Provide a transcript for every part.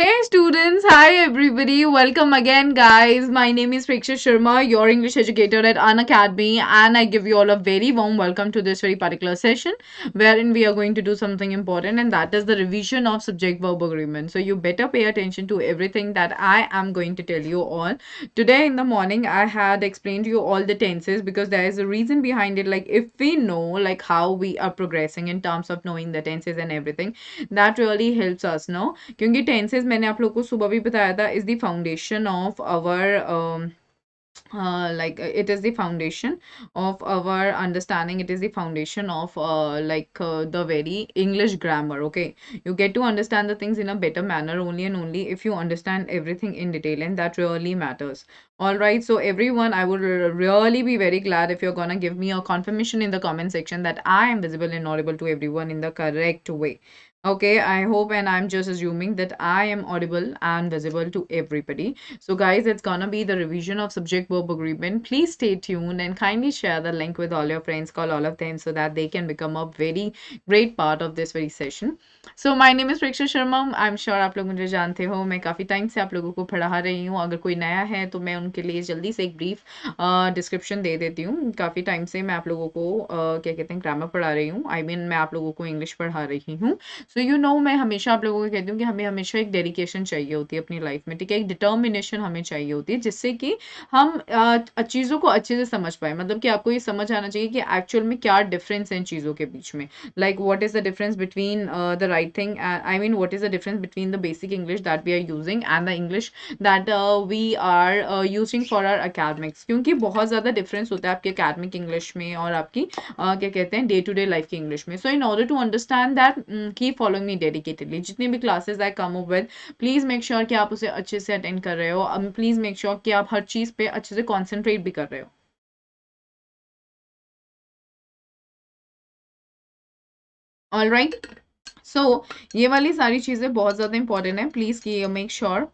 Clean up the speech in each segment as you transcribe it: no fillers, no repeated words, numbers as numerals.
Hey students, hi everybody, welcome again guys. My name is Preksha Sharma, your English educator at Unacademy, and I give you all a very warm welcome to this very particular session wherein we are going to do something important, and that is the revision of subject-verb agreement. So you better pay attention to everything that I am going to tell you all. Today in the morning I had explained to you all the tenses because there is a reason behind it. Like if we know like how we are progressing in terms of knowing the tenses and everything, that really helps us, no? क्योंकि tenses मैंने आप लोग को सुबह भी बताया था is the foundation of our it is the foundation of our understanding. It is the foundation of the very English grammar. Okay, you get to understand the things in a better manner only and only if you understand everything in detail, and that really matters. All right, so everyone, I would really be very glad if you're gonna give me a confirmation in the comment section that I am visible and audible to everyone in the correct way. Okay, I hope, and I'm just assuming that I am audible and visible to everybody. So guys, it's gonna be the revision of subject verb agreement. Please stay tuned and kindly share the link with all your friends, call all of them so that they can become a very great part of this very session. So my name is Preksha Sharma. I'm sure आप लोग मुझे जानते हो. मैं काफ़ी time से आप लोगों को पढ़ा रही हूँ. अगर कोई नया है तो मैं उनके लिए जल्दी से एक ब्रीफ डिस्क्रिप्शन दे देती हूँ. काफ़ी टाइम से मैं आप लोगों को क्या कहते हैं ग्रामर पढ़ा रही हूँ. I mean मैं आप लोगों को इंग्लिश पढ़ा रही हूँ. सो यू नो मैं हमेशा आप लोगों को कहती हूँ कि हमें हमेशा एक डेडिकेशन चाहिए होती है अपनी लाइफ में. ठीक है, एक डिटर्मिनेशन हमें चाहिए होती है जिससे कि हम चीज़ों को अच्छे से समझ पाए. मतलब कि आपको ये समझ आना चाहिए कि एक्चुअल में क्या डिफरेंस है इन चीज़ों के बीच में. Like what is the difference between the right thing, I mean what is the difference between the basic English that we are using and the English that we are using for our academics. क्योंकि बहुत ज़्यादा difference होता है आपके academic English में और आपकी क्या कहते हैं डे टू डे लाइफ की इंग्लिश में. So in order to understand that keep following me dedicatedly. जितनी भी classes I come up with, please make sure कि आप उसे अच्छे से अटेंड कर रहे हो. प्लीज़ मेक श्योर कि आप हर चीज़ पे अच्छे से कॉन्सेंट्रेट भी कर रहे हो. ऑल राइट, सो ये वाली सारी चीज़ें बहुत ज़्यादा इंपॉर्टेंट है. प्लीज़ की make sure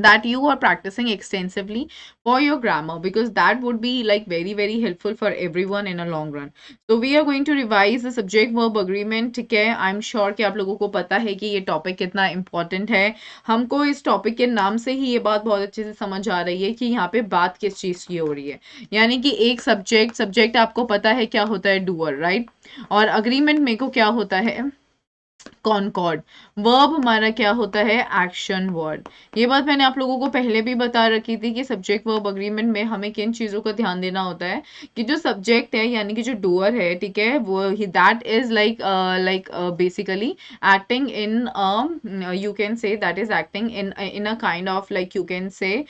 that you are practicing extensively for your grammar, because that would be like very helpful for everyone in a long run. So we are going to revise the subject verb agreement. ठीक है, I'm sure कि आप लोगों को पता है कि ये टॉपिक कितना important है. हमको इस टॉपिक के नाम से ही ये बात बहुत अच्छे से समझ आ रही है कि यहाँ पे बात किस चीज़ की हो रही है. यानी कि एक सब्जेक्ट आपको पता है क्या होता है, डूअर, राइट. और अग्रीमेंट में को क्या होता है, कॉनकॉर्ड. वर्ब हमारा क्या होता है, एक्शन वर्ड. ये बात मैंने आप लोगों को पहले भी बता रखी थी कि सब्जेक्ट वर्ब अग्रीमेंट में हमें किन चीज़ों का ध्यान देना होता है. कि जो सब्जेक्ट है यानी कि जो डूअर है, ठीक है, वो that is like basically acting in you can say that is acting in a kind of like you can से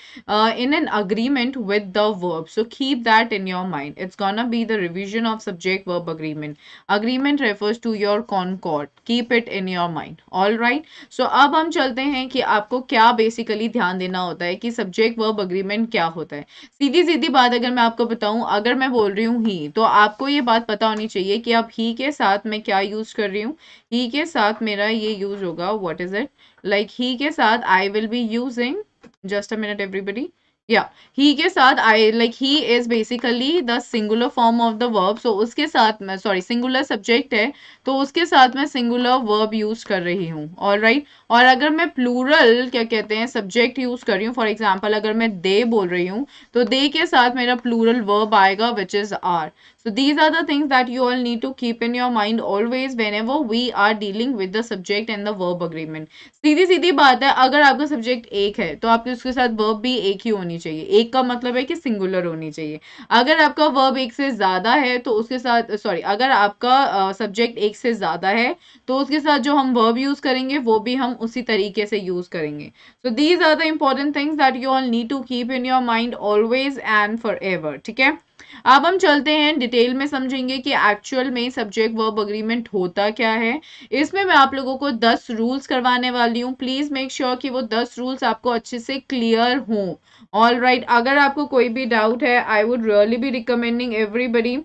in an agreement with the verb. So keep that in your mind. It's gonna be the revision of subject verb agreement. Agreement refers to your concord. Keep it in your mind. All right. So अब हम चलते हैं कि आपको क्या basically ध्यान देना होता है कि सब्जेक्ट वर्ब अग्रीमेंट क्या होता है. सीधी सीधी बात अगर मैं आपको बताऊं, अगर मैं बोल रही हूँ ही, तो आपको ये बात पता होनी चाहिए कि अब ही के साथ मैं क्या यूज कर रही हूँ. ही के साथ मेरा ये यूज होगा, what is it, like he के साथ I will be using, just a minute everybody. Yeah, he के साथ I, like he is basically the singular form of the verb. So उसके साथ मैं, sorry, singular subject है तो उसके साथ मैं singular verb use कर रही हूँ. All right. और अगर मैं plural क्या कहते हैं subject use कर रही हूँ, for example अगर मैं they बोल रही हूँ तो they के साथ मेरा plural verb आएगा which is are. So these are the things that you all need to keep in your mind always whenever we are dealing with the subject and the verb agreement. सीधी सीधी बात है, अगर आपका subject एक है तो आपके उसके साथ वर्ब भी एक ही होनी चाहिए. एक का मतलब है कि सिंगुलर होनी चाहिए. अगर आपका वर्ब एक से ज्यादा है तो उसके साथ, सॉरी, अगर आपका सब्जेक्ट एक से ज्यादा है तो उसके साथ जो हम वर्ब यूज करेंगे वो भी हम उसी तरीके से यूज करेंगे. So these are the important things that you all need to keep in your mind always and forever एवर. ठीक है, अब हम चलते हैं डिटेल में समझेंगे कि एक्चुअल में सब्जेक्ट वर्ब अग्रीमेंट होता क्या है. इसमें मैं आप लोगों को 10 रूल्स करवाने वाली हूँ. प्लीज मेक श्योर कि वो 10 रूल्स आपको अच्छे से क्लियर हों. ऑल राइट, अगर आपको कोई भी डाउट है, I would really be recommending everybody.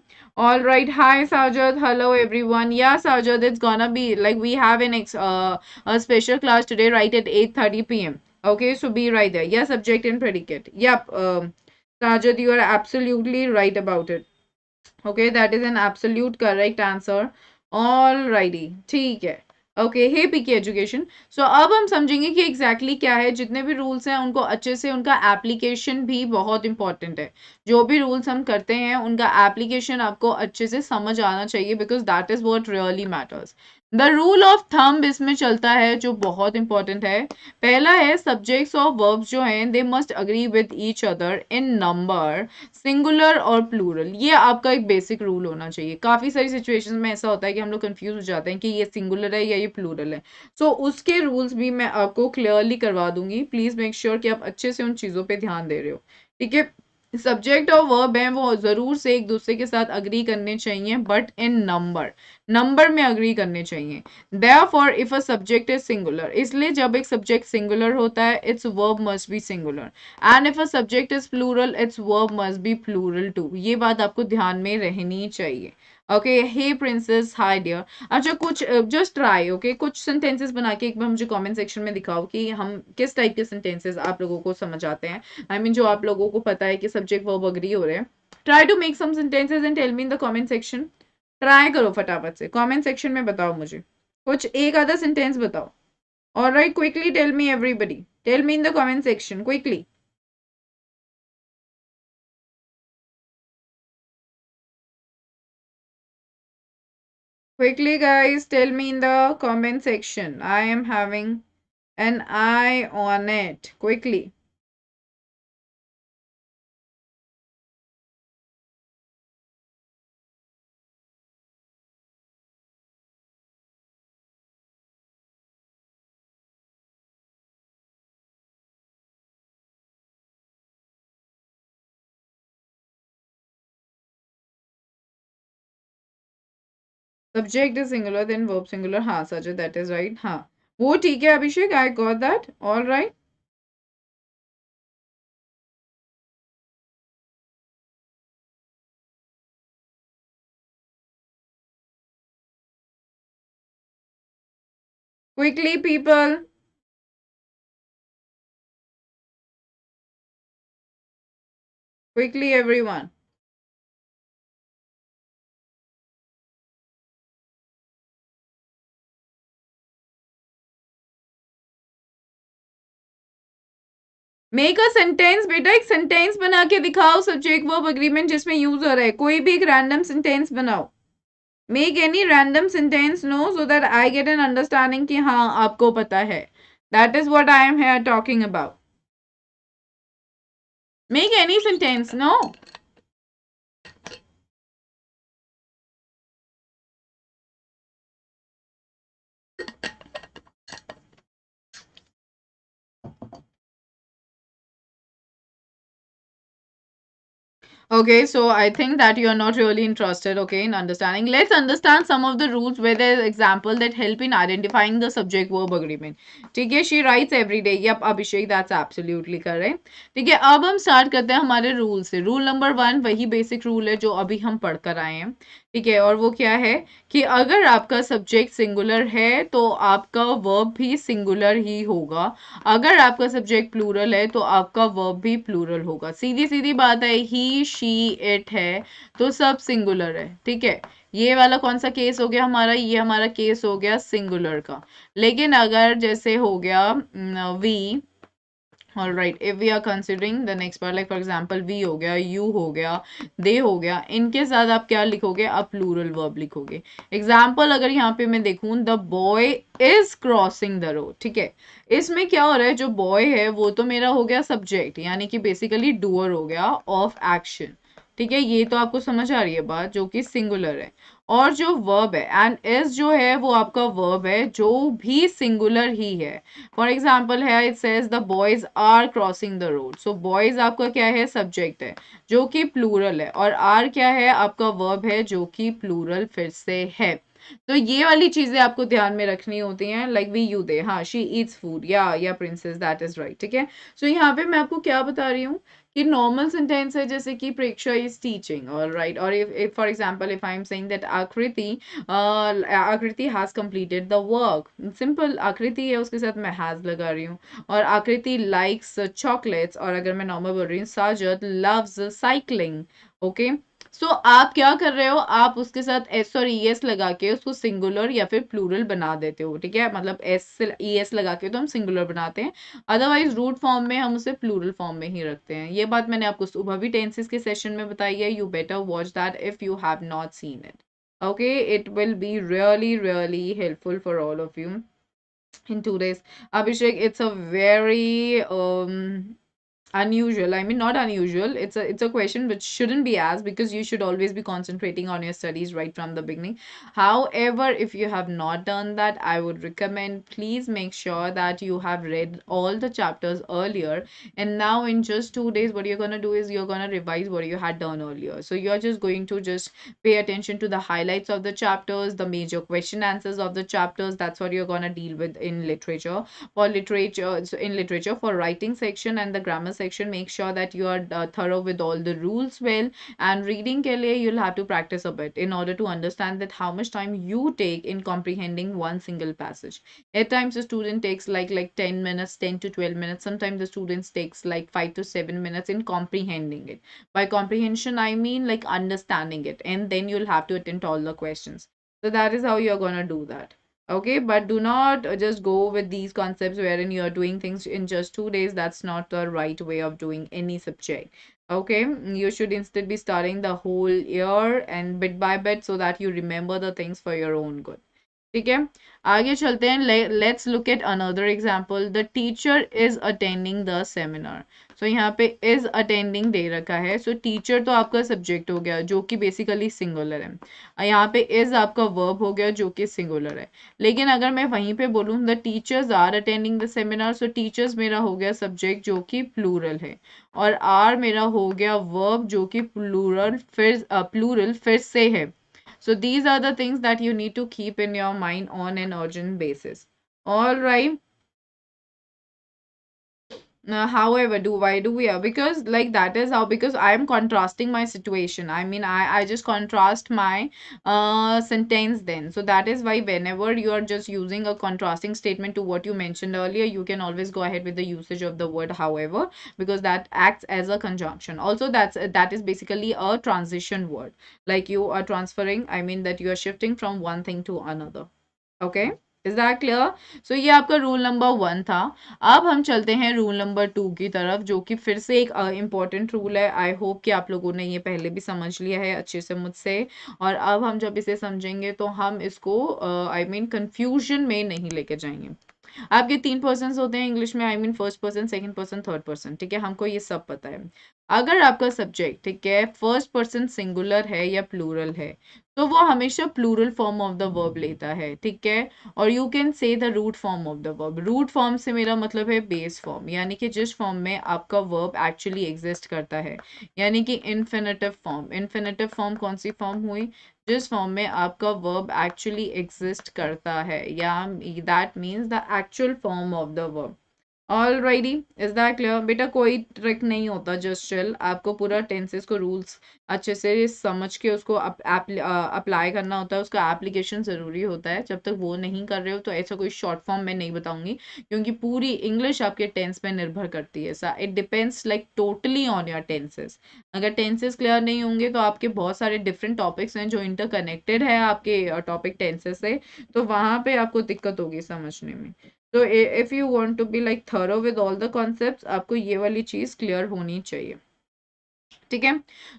All right, hi Sajad, hello everyone. Yeah, Sajad, it's gonna be like we have a special class today right at 8:30 p.m. Okay, so be right there. Yeah, subject and predicate. Yep, Sajad, you are absolutely right about it. Okay, that is an absolute correct answer. Alrighty, ठीक है. Okay, हे पीके education. सो अब हम समझेंगे कि exactly क्या है। जितने भी रूल्स हैं उनको अच्छे से, उनका एप्लीकेशन भी बहुत इंपॉर्टेंट है। जो भी रूल्स हम करते हैं उनका एप्लीकेशन आपको अच्छे से समझ आना चाहिए, because that is what really matters. The rule of thumb इसमें चलता है जो बहुत इंपॉर्टेंट है। पहला है सब्जेक्ट्स और वर्ब्स जो हैं they must agree with each other in number, singular और प्लूरल। ये आपका एक बेसिक रूल होना चाहिए। काफी सारी सिचुएशंस में ऐसा होता है कि हम लोग कंफ्यूज हो जाते हैं कि ये सिंगुलर है या ये प्लूरल है। सो उसके रूल्स भी मैं आपको क्लियरली करवा दूंगी। प्लीज मेक श्योर कि आप अच्छे से उन चीजों पे ध्यान दे रहे हो, ठीक है। सब्जेक्ट और वर्ब है वो जरूर से एक दूसरे के साथ अग्री करने चाहिए, बट इन नंबर, नंबर में अग्री करने चाहिए। Therefore, if a subject is singular, इसलिए जब एक सब्जेक्ट सिंगुलर होता है its verb must be singular, and if a subject is plural its verb must be plural too। ये बात आपको ध्यान में रहनी चाहिए। ओके, हे प्रिंसेस, हाय डियर। अच्छा, कुछ जस्ट ट्राई, ओके, कुछ सेंटेंसेस बना के एक बार मुझे कमेंट सेक्शन में दिखाओ कि हम किस टाइप के सेंटेंसेस आप लोगों को समझ आते हैं। आई मीन जो आप लोगों को पता है कि सब्जेक्ट वर्ब अग्री हो रहे हैं। Try to make some sentences and tell me in the comment section. Try करो फटाफट से, कमेंट सेक्शन में बताओ मुझे, कुछ एक आधा सेंटेंस बताओ। Alright, quickly tell me everybody, tell me in the comment section quickly. Quickly, guys, tell me in the comment section. I am having an eye on it. Quickly. Subject is singular, then verb singular. हाँ सच, that is right. हाँ वो ठीक है अभिषेक, I got that. All right. Quickly, people. Quickly, everyone. Make a sentence, बेटा एक sentence बना के दिखाओ subject verb agreement जिसमें use हो रहा है। कोई भी एक random sentence बनाओ। Make any random sentence, no, so that I get an understanding कि हाँ आपको पता है। That is what I am here talking about. Make any sentence, no? Okay, so I think that you are not really interested, okay, in understanding. Let's understand some of the rules where there's example that help in identifying the subject verb agreement. ठीक है, she writes every day. Yep, Abhishek, that's absolutely correct. ठीक है, अब हम start करते हैं हमारे rule से। रूल नंबर 1 वही बेसिक रूल है जो अभी हम पढ़ कर आए हैं। ठीक है, और वो क्या है कि अगर आपका सब्जेक्ट सिंगुलर है तो आपका वर्ब भी सिंगुलर ही होगा। अगर आपका सब्जेक्ट प्लूरल है तो आपका वर्ब भी प्लूरल होगा। सीधी सीधी बात है, ही शी इट है तो सब सिंगुलर है। ठीक है, ये वाला कौन सा केस हो गया हमारा, ये हमारा केस हो गया सिंगुलर का। लेकिन अगर जैसे हो गया we, all right, if we are considering the next part, like for example we हो गया, यू हो गया, दे हो गया, इनके साथ आप क्या लिखोगे, आप प्लूरल वर्ब लिखोगे। एग्जाम्पल अगर यहाँ पे मैं देखूं, the boy is crossing the road. ठीक है, इसमें क्या हो रहा है, जो बॉय है वो तो मेरा हो गया सब्जेक्ट, यानी कि बेसिकली डूअर हो गया ऑफ एक्शन। ठीक है, ये तो आपको समझ आ रही है बात, जो कि सिंगुलर है। और जो वर्ब है एंड इज जो है वो आपका वर्ब है जो भी सिंगुलर ही है। फॉर एग्जाम्पल है, it says the boys are crossing the road. So boys आपका क्या है, सब्जेक्ट है जो कि प्लूरल है, और आर क्या है, आपका वर्ब है जो कि प्लूरल फिर से है। तो ये वाली चीजें आपको ध्यान में रखनी होती हैं, लाइक वी यू दे, हाँ शी ईट्स फूड, या प्रिंसेस, दैट इज राइट। ठीक है, सो यहाँ पे मैं आपको क्या बता रही हूँ कि नॉर्मल सेंटेंस है जैसे कि प्रेक्षा इज टीचिंग, ऑलराइट, और if for example if I am saying that Aakriti has completed the work, simple Aakriti है उसके साथ मैं हैज लगा रही हूँ। और आकृति लाइक्स चॉकलेट्स, और अगर मैं नॉर्मल बोल रही हूँ, साजद लव्स साइकिलिंग। ओके, सो आप क्या कर रहे हो, आप उसके साथ एस और ई एस लगा के उसको सिंगुलर या फिर प्लूरल बना देते हो, ठीक है, मतलब एस ई एस लगा के तो हम सिंगुलर बनाते हैं, अदरवाइज रूट फॉर्म में हम उसे प्लूरल फॉर्म में ही रखते हैं। ये बात मैंने आपको सुबह भी टेंसेस के सेशन में बताई है, you better watch that if you have not seen it. Okay, it will be really helpful for all of you in 2 days. Abhishek, it's a very unusual, I mean not unusual, it's a question which shouldn't be asked because you should always be concentrating on your studies right from the beginning. However, if you have not done that, I would recommend please make sure that you have read all the chapters earlier, and now in just 2 days what you're going to do is you're going to revise what you had done earlier. So you're just going to just pay attention to the highlights of the chapters, the major question answers of the chapters. That's what you're going to deal with in literature. For literature, so in literature, for writing section and the grammar section, make sure that you are thorough with all the rules well. And reading ke liye, you'll have to practice a bit in order to understand that how much time you take in comprehending one single passage. At times the student takes like 10 minutes, 10 to 12 minutes. Sometimes the students takes like 5 to 7 minutes in comprehending it. By comprehension, I mean like understanding it, and then you'll have to attempt all the questions. So that is how you're gonna do that. Okay, but do not just go with these concepts wherein you're doing things in just 2 days. That's not the right way of doing any subject. Okay, you should instead be starting the whole year and bit by bit so that you remember the things for your own good. ठीक है, आगे चलते हैं. Let's look at another example. The teacher is attending the seminar. So यहाँ पे is attending दे रखा है. सो teacher तो आपका सब्जेक्ट हो गया जो कि बेसिकली सिंगुलर है. यहाँ पे इज आपका वर्ब हो गया जो कि सिंगुलर है. लेकिन अगर मैं वहीं पे बोलूँ the teachers are attending the seminar, so teachers मेरा हो गया सब्जेक्ट जो कि प्लूरल है, और आर मेरा हो गया वर्ब जो कि प्लूरल फिर से है. So these are the things that you need to keep in your mind on an urgent basis. All right. However, why do we because like that is how, because I am contrasting my situation. I mean, I just contrast my sentence then. So that is why whenever you are just using a contrasting statement to what you mentioned earlier, you can always go ahead with the usage of the word however, because that acts as a conjunction. Also, that is basically a transition word. Like you are transferring, I mean that you are shifting from one thing to another. Okay, is that clear? So ये आपका rule number 1 था. अब हम चलते हैं rule number 2 की तरफ, जो कि फिर से एक इम्पॉर्टेंट रूल है. आई होप कि आप लोगों ने ये पहले भी समझ लिया है अच्छे से मुझसे, और अब हम जब इसे समझेंगे तो हम इसको आई मीन कंफ्यूजन में नहीं लेके जाएंगे. आपके 3 पर्सन होते हैं इंग्लिश में, I mean first person, second person, third person, ठीक है, हमको ये सब पता है. अगर आपका सब्जेक्ट, ठीक है, फर्स्ट पर्सन सिंगुलर है या प्लूरल है, तो वो हमेशा plural form of the verb लेता है, ठीक है. और you can say the root form of the verb. Root form से मेरा मतलब है बेस फॉर्म, यानी कि जिस फॉर्म में आपका वर्ब एक्चुअली एग्जिस्ट करता है, यानी कि इन्फिनेटिव फॉर्म. इन्फिनेटिव फॉर्म कौन सी फॉर्म हुई? जिस फॉर्म में आपका वर्ब एक्चुअली एग्जिस्ट करता है, या that means the actual form of the verb. Alrighty, is that clear? बेटा कोई ट्रिक नहीं होता, जस्ट चिल. आपको पूरा टेंसेस को रूल्स अच्छे से समझ के उसको अप्लाई करना होता है, उसका एप्लीकेशन ज़रूरी होता है. जब तक वो नहीं कर रहे हो तो ऐसा कोई शॉर्ट फॉर्म में नहीं बताऊंगी, क्योंकि पूरी इंग्लिश आपके टेंस पे निर्भर करती है. It depends like totally on your tenses. अगर टेंसेस क्लियर नहीं होंगे तो आपके बहुत सारे डिफरेंट टॉपिक्स हैं जो इंटरकनेक्टेड है आपके टॉपिक टेंसेस से, तो वहाँ पे आपको दिक्कत होगी समझने में. तो if you want to be like thorough with all the concepts, आपको ये वाली चीज क्लियर होनी चाहिए, ठीक है.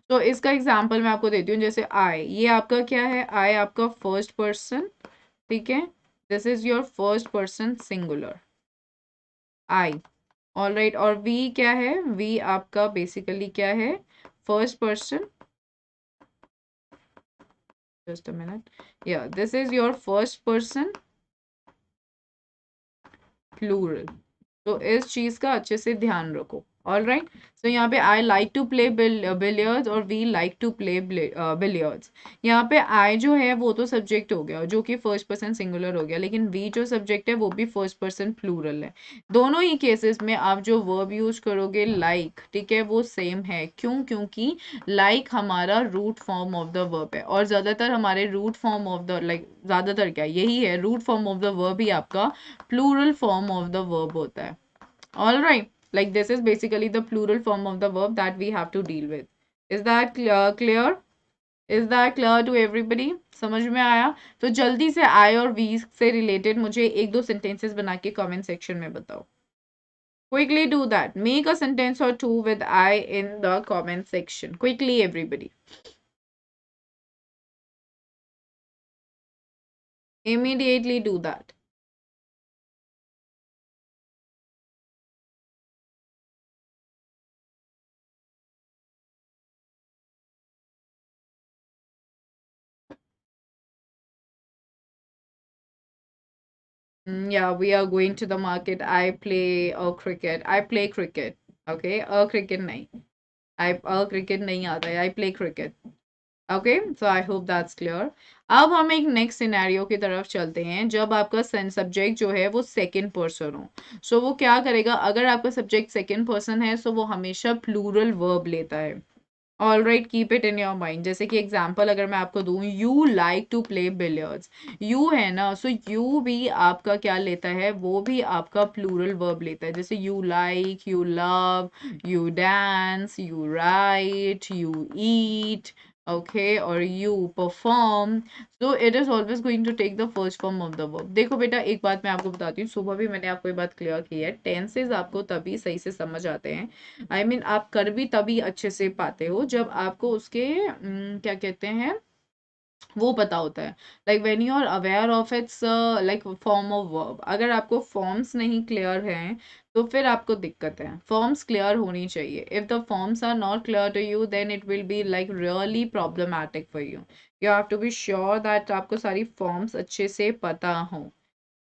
तो इसका एग्जांपल मैं आपको देती हूँ. जैसे आई, ये आपका क्या है? आई आपका फर्स्ट पर्सन, ठीक है, this is your first person singular, I. Alright, और वी क्या है? वी आपका बेसिकली क्या है? First person, just a minute, या this is your first person plural. तो इस चीज का अच्छे से ध्यान रखो. ऑल राइट, सो यहाँ पे I like to play billiards और we like to play billiards. यहाँ पे आई जो है वो तो सब्जेक्ट हो गया जो कि फर्स्ट पर्सन सिंगुलर हो गया, लेकिन वी जो सब्जेक्ट है वो भी फर्स्ट पर्सन प्लूरल है. दोनों ही केसेस में आप जो वर्ब यूज करोगे लाइक, ठीक है, वो सेम है. क्यों? क्योंकि लाइक हमारा root form of the verb है, और ज्यादातर हमारे रूट फॉर्म ऑफ द ज्यादातर क्या यही है, root form of the verb ही आपका plural form of the verb होता है. All right, like this is basically the plural form of the verb that we have to deal with. Is that clear? Is that clear to everybody? समझ में आया? तो जल्दी से आई और we से रिलेटेड मुझे एक दो सेंटेंसेस बना के कमेंट सेक्शन में बताओ. Quickly do that. Make a sentence or two with I in the comment section. Quickly, everybody. Immediately do that. Yeah, we are going to the market. I play cricket. I play cricket. Okay, cricket nahi. Cricket nahi aata hai. I play cricket. Okay, so I hope that's clear. अब हम एक next scenario की तरफ चलते हैं जब आपका subject जो है वो सेकंड पर्सन हो. सो वो क्या करेगा? अगर आपका सब्जेक्ट सेकंड पर्सन है सो वो हमेशा प्लूरल वर्ब लेता है. All right, keep it in your mind. जैसे कि एग्जाम्पल अगर मैं आपको दूं, you like to play billiards. You है ना, सो यू भी आपका क्या लेता है? वो भी आपका प्लूरल वर्ब लेता है. जैसे you like, you love, you dance, you right, you eat, okay, or you perform. So it is always going to take the first form of the verb. देखो बेटा, एक बात मैं आपको बताती हूँ, सुबह भी मैंने आपको ये बात क्लियर की है. टेंसेज आपको तभी सही से समझ आते हैं, आई मीन आप कर भी तभी अच्छे से पाते हो जब आपको उसके क्या कहते हैं वो पता होता है. Like when you are aware of its like form of verb. अगर आपको फॉर्म्स नहीं क्लियर हैं तो फिर आपको दिक्कत है. फॉर्म्स क्लियर होनी चाहिए. If the forms are not clear to you then it will be like really problematic for you. You have to be sure that आपको सारी फॉर्म्स अच्छे से पता हो.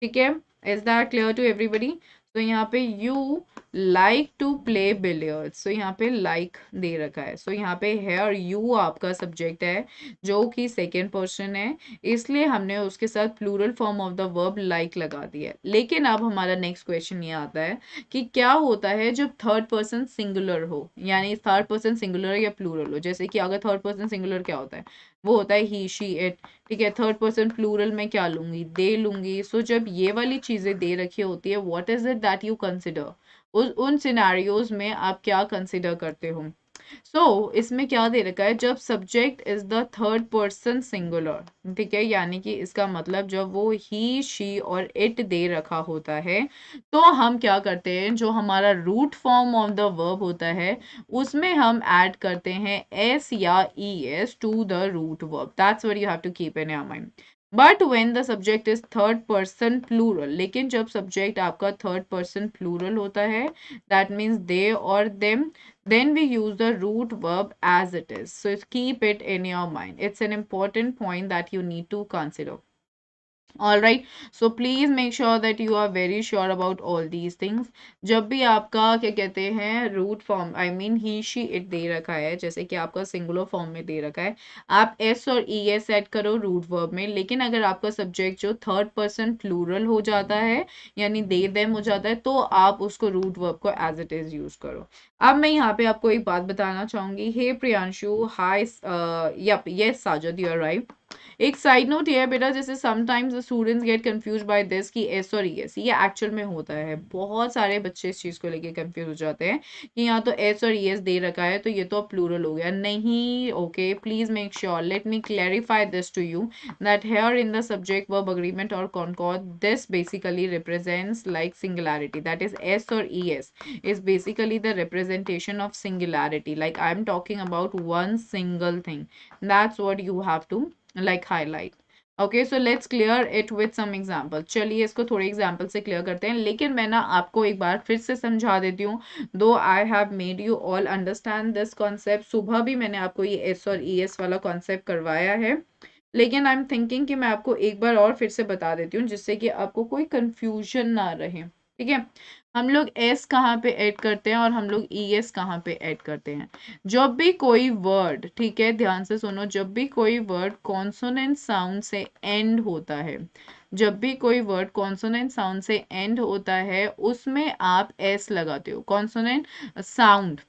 ठीक है? Is that clear to everybody? तो यहाँ पे you like to play billiards. So यहाँ पे लाइक दे रखा है. सो यहाँ पे हेयर यू आपका सब्जेक्ट है जो कि सेकेंड पर्सन है, इसलिए हमने उसके साथ plural form of the verb like लगा दिया है. लेकिन अब हमारा नेक्स्ट क्वेश्चन ये आता है कि क्या होता है जब थर्ड पर्सन सिंगुलर हो, यानी थर्ड पर्सन सिंगुलर या प्लूरल हो. जैसे कि अगर थर्ड पर्सन सिंगुलर क्या होता है? वो होता है ही, शी, इट. ठीक है, थर्ड पर्सन प्लूरल में क्या लूंगी? दे लूंगी. सो जब ये वाली चीजें दे रखी होती है, what is it that you consider? उन सिनेरियोज में आप क्या कंसिडर करते हो? इसमें क्या दे रखा है? जब subject is the third person singular. ठीक है, यानी कि इसका मतलब जब वो ही, शी और इट दे रखा होता है तो हम क्या करते हैं? जो हमारा root form of the verb होता है उसमें हम ऐड करते हैं एस या E S to the root verb. That's what you have to keep in your mind. But when the subject is third person plural, लेकिन जब सब्जेक्ट आपका थर्ड पर्सन प्लूरल होता है, दैट मीन्स दे और them, then we use the root verb as it is. So keep it in your mind. It's an important point that you need to consider. All right, so please make sure that you are very sure about all these things. जब भी आपका क्या कहते हैं root form, I mean he, she, it दे रखा है, जैसे कि आपका सिंगुलर फॉर्म में दे रखा है, आप एस और ई एस ऐड करो रूट वर्ब में. लेकिन अगर आपका सब्जेक्ट जो थर्ड पर्सन प्लूरल हो जाता है, यानी दे देम हो जाता है, तो आप उसको रूट वर्ब को एज इट इज यूज करो. अब मैं यहाँ पे आपको एक बात बताना चाहूंगी. Hey Priyanshu, hi, yup, yes Sajad, you are right. एक साइड नोट ये है बेटा, जैसे sometimes the students get confused by this कि एस और ई एस, ये एक्चुअल में होता है. बहुत सारे बच्चे इस चीज़ को लेके कंफ्यूज हो जाते हैं कि यहाँ तो एस और ई एस दे रखा है तो ये तो प्लूरल हो गया. नहीं, okay, please make sure, let me clarify this to you that here in the subject verb agreement और concord, this basically represents like singularity. That is S और E S is basically the representation of singularity. Like I'm talking about one single thing. That's what you have to like highlight. Okay, so let's clear it with some example. चलिए इसको थोड़े example से clear करते हैं. लेकिन मैं ना आपको एक बार फिर से समझा देती हूँ. दो I have made you all understand this concept. सुबह भी मैंने आपको ये एस और ई एस वाला कॉन्सेप्ट करवाया है, लेकिन आई एम थिंकिंग कि मैं आपको एक बार और फिर से बता देती हूँ जिससे कि आपको कोई कंफ्यूजन ना रहे. ठीक है, हम लोग एस कहाँ पे ऐड करते हैं और हम लोग ई एस कहाँ पे ऐड करते हैं? जब भी कोई वर्ड, ठीक है ध्यान से सुनो, जब भी कोई वर्ड कॉन्सोनेंट साउंड से एंड होता है, जब भी कोई वर्ड कॉन्सोनेंट साउंड से एंड होता है उसमें आप एस लगाते हो. कॉन्सोनेंट साउंड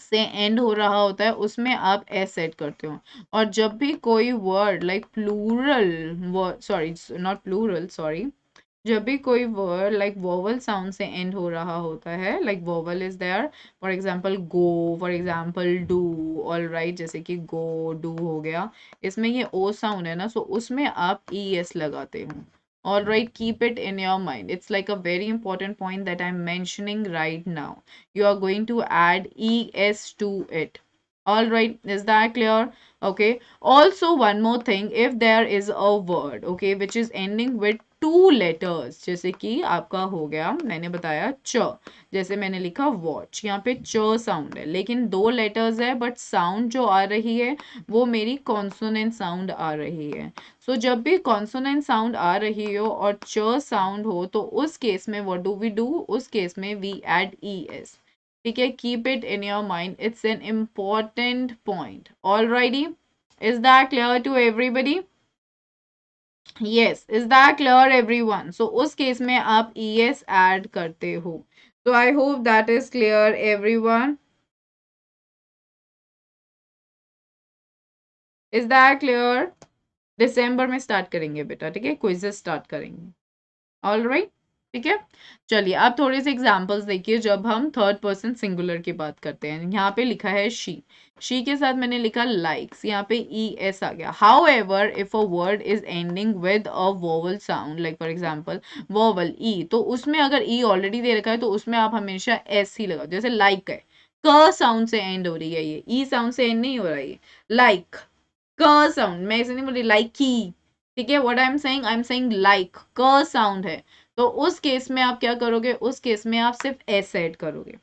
से एंड हो रहा होता है उसमें आप एस ऐड करते हो. और जब भी कोई word like plural, sorry not plural, sorry, जब भी कोई वर्ड लाइक वोवल साउंड से एंड हो रहा होता है, like vowel is there, for example go, for example do, all right, जैसे कि गो डू हो गया, इसमें ये ओ साउंड है ना, सो उसमें आप ई एस लगाते हो। All right, keep it in your mind. It's like a very important point that I'm mentioning right now. You are going to add es to it. All right, is that clear? Okay. Also, one more thing, if there is a word, okay, which is ending with two letters, जैसे कि आपका हो गया, मैंने बताया च, जैसे मैंने लिखा वॉच, यहाँ पे च साउंड है लेकिन दो लेटर्स है, बट साउंड जो आ रही है वो मेरी कॉन्सोनेंट साउंड आ रही है। सो जब भी कॉन्सोनेंट साउंड आ रही हो और च साउंड हो, तो उस केस में व्हाट डू वी डू, उस केस में वी ऐड ई एस। ठीक है, keep it in your mind, it's an important point. Alrighty, is that clear to everybody? yes, is that clear everyone? So उस case में आप es add करते हो। So I hope that is clear everyone. Is that clear? दिसंबर में start करेंगे बेटा, ठीक है, क्विजेस स्टार्ट करेंगे। ऑल राइट, ठीक है। चलिए आप थोड़े से एग्जाम्पल्स देखिए जब हम थर्ड पर्सन सिंगुलर की बात करते हैं। यहाँ पे लिखा है शी के साथ मैंने लिखा लाइक्स, यहाँ पे ई एस आ गया। However if a word is ending with a vowel sound, like for example vowel E, तो उसमें अगर ई ऑलरेडी दे रखा है तो उसमें आप हमेशा एस ही लगाओ। जैसे लाइक है, क साउंड से एंड हो रही है, ये ई साउंड से एंड नहीं हो रहा है, लाइक क साउंड, मैं ऐसे नहीं बोल रही लाइक की, ठीक है, what I am saying like, क साउंड है, तो उस केस में आप क्या करोगे, उस केस में आप सिर्फ एस ऐड करोगे।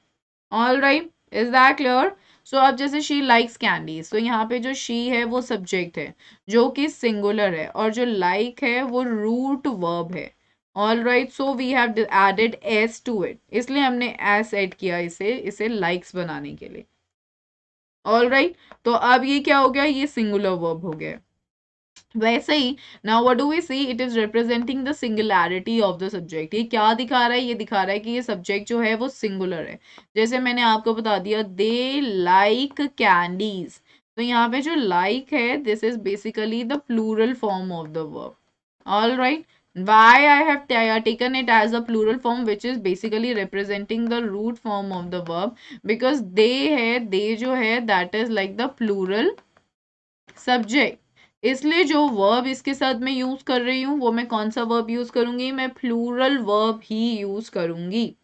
All right, is that clear? So अब जैसे शी लाइक्स कैंडीज, तो यहाँ पे जो शी है वो सब्जेक्ट है जो कि सिंगुलर है, और जो लाइक है वो रूट वर्ब है। All right, so we have added S to it, इसलिए हमने एस ऐड किया इसे इसे लाइक्स बनाने के लिए। ऑल राइट, तो अब ये क्या हो गया, ये सिंगुलर वर्ब हो गया। वैसे ही now what do we see, it is representing the singularity of the subject. ये क्या दिखा रहा है, ये दिखा रहा है कि ये सब्जेक्ट जो है वो सिंगुलर है। जैसे मैंने आपको बता दिया, दे लाइक कैंडीज, तो यहाँ पे जो लाइक है this is basically the plural form of the verb. All right, why I have taken it as a plural form which is basically representing the root form of the verb, because they है, they जो है that is like the plural subject, इसलिए जो verb इसके साथ मैं use कर रही हूँ वो मैं कौन सा वर्ब यूज करूंगी, मैं प्लूरल वर्ब ही यूज करूंगी।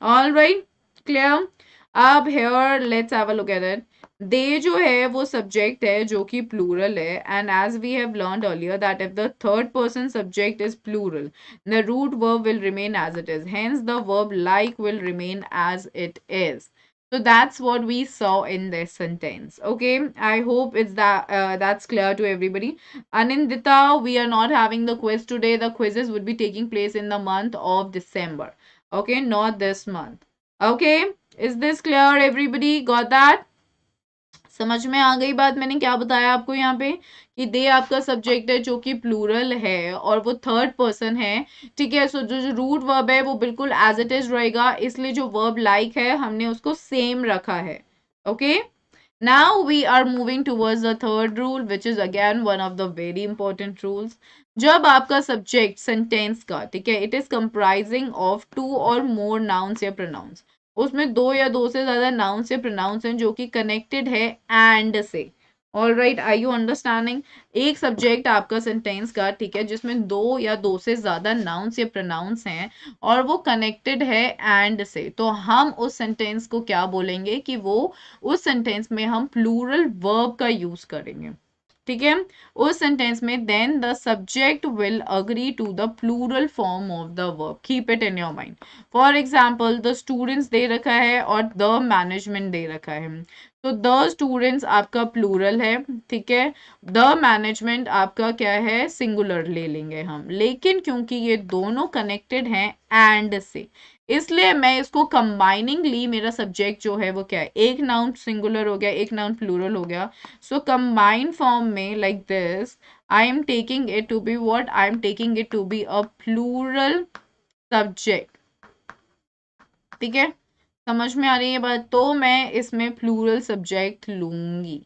All right, clear? अब here let's have a look at it. They जो है वो सब्जेक्ट है जो कि प्लूरल है, and as we have learned earlier that if the third person subject is plural, the root verb will remain as it is, hence the verb like will remain as it is. So that's what we saw in this sentence. Okay, I hope it's that's clear to everybody. Anindita, we are not having the quiz today. The quizzes would be taking place in the month of December. Okay, not this month. Okay, is this clear everybody? Got that? समझ में आ गई बात, मैंने क्या बताया आपको यहाँ पे कि दे आपका सब्जेक्ट है जो कि प्लूरल है और वो थर्ड पर्सन है, ठीक है। सो जो रूट वर्ब है वो बिल्कुल एज इट इज रहेगा, इसलिए जो वर्ब लाइक है हमने उसको सेम रखा है। Okay, now we are moving towards the third rule, which is again one of the very important rules. जब आपका सब्जेक्ट सेंटेंस का, ठीक है, it is comprising of two or more nouns या प्रोनाउंस, उसमें दो या दो से ज्यादा नाउन्स या प्रोनाउंस हैं जो कि कनेक्टेड है एंड से। All right, are you understanding? एक सब्जेक्ट आपका सेंटेंस का, ठीक है, जिसमें दो या दो से ज्यादा नाउन्स या प्रोनाउंस हैं और वो कनेक्टेड है एंड से, तो हम उस सेंटेंस को क्या बोलेंगे कि वो, उस सेंटेंस में हम प्लूरल वर्ब का यूज करेंगे। ठीक है, उस सेंटेंस में then the subject will agree to the plural form of the verb. Keep it in your mind. For example the students दे रखा है और द मैनेजमेंट दे रखा है, तो द स्टूडेंट्स आपका प्लूरल है, ठीक है, द मैनेजमेंट आपका क्या है, सिंगुलर ले लेंगे हम, लेकिन क्योंकि ये दोनों कनेक्टेड हैं एंड से, इसलिए मैं इसको कंबाइनिंगली, मेरा सब्जेक्ट जो है वो क्या है, एक नाउन सिंगुलर हो गया, एक नाउन प्लूरल हो गया, सो कंबाइंड फॉर्म में like this I am taking it to be what, I am taking it to be a plural subject. ठीक है, समझ में आ रही है बात? तो मैं इसमें प्लूरल सब्जेक्ट लूंगी।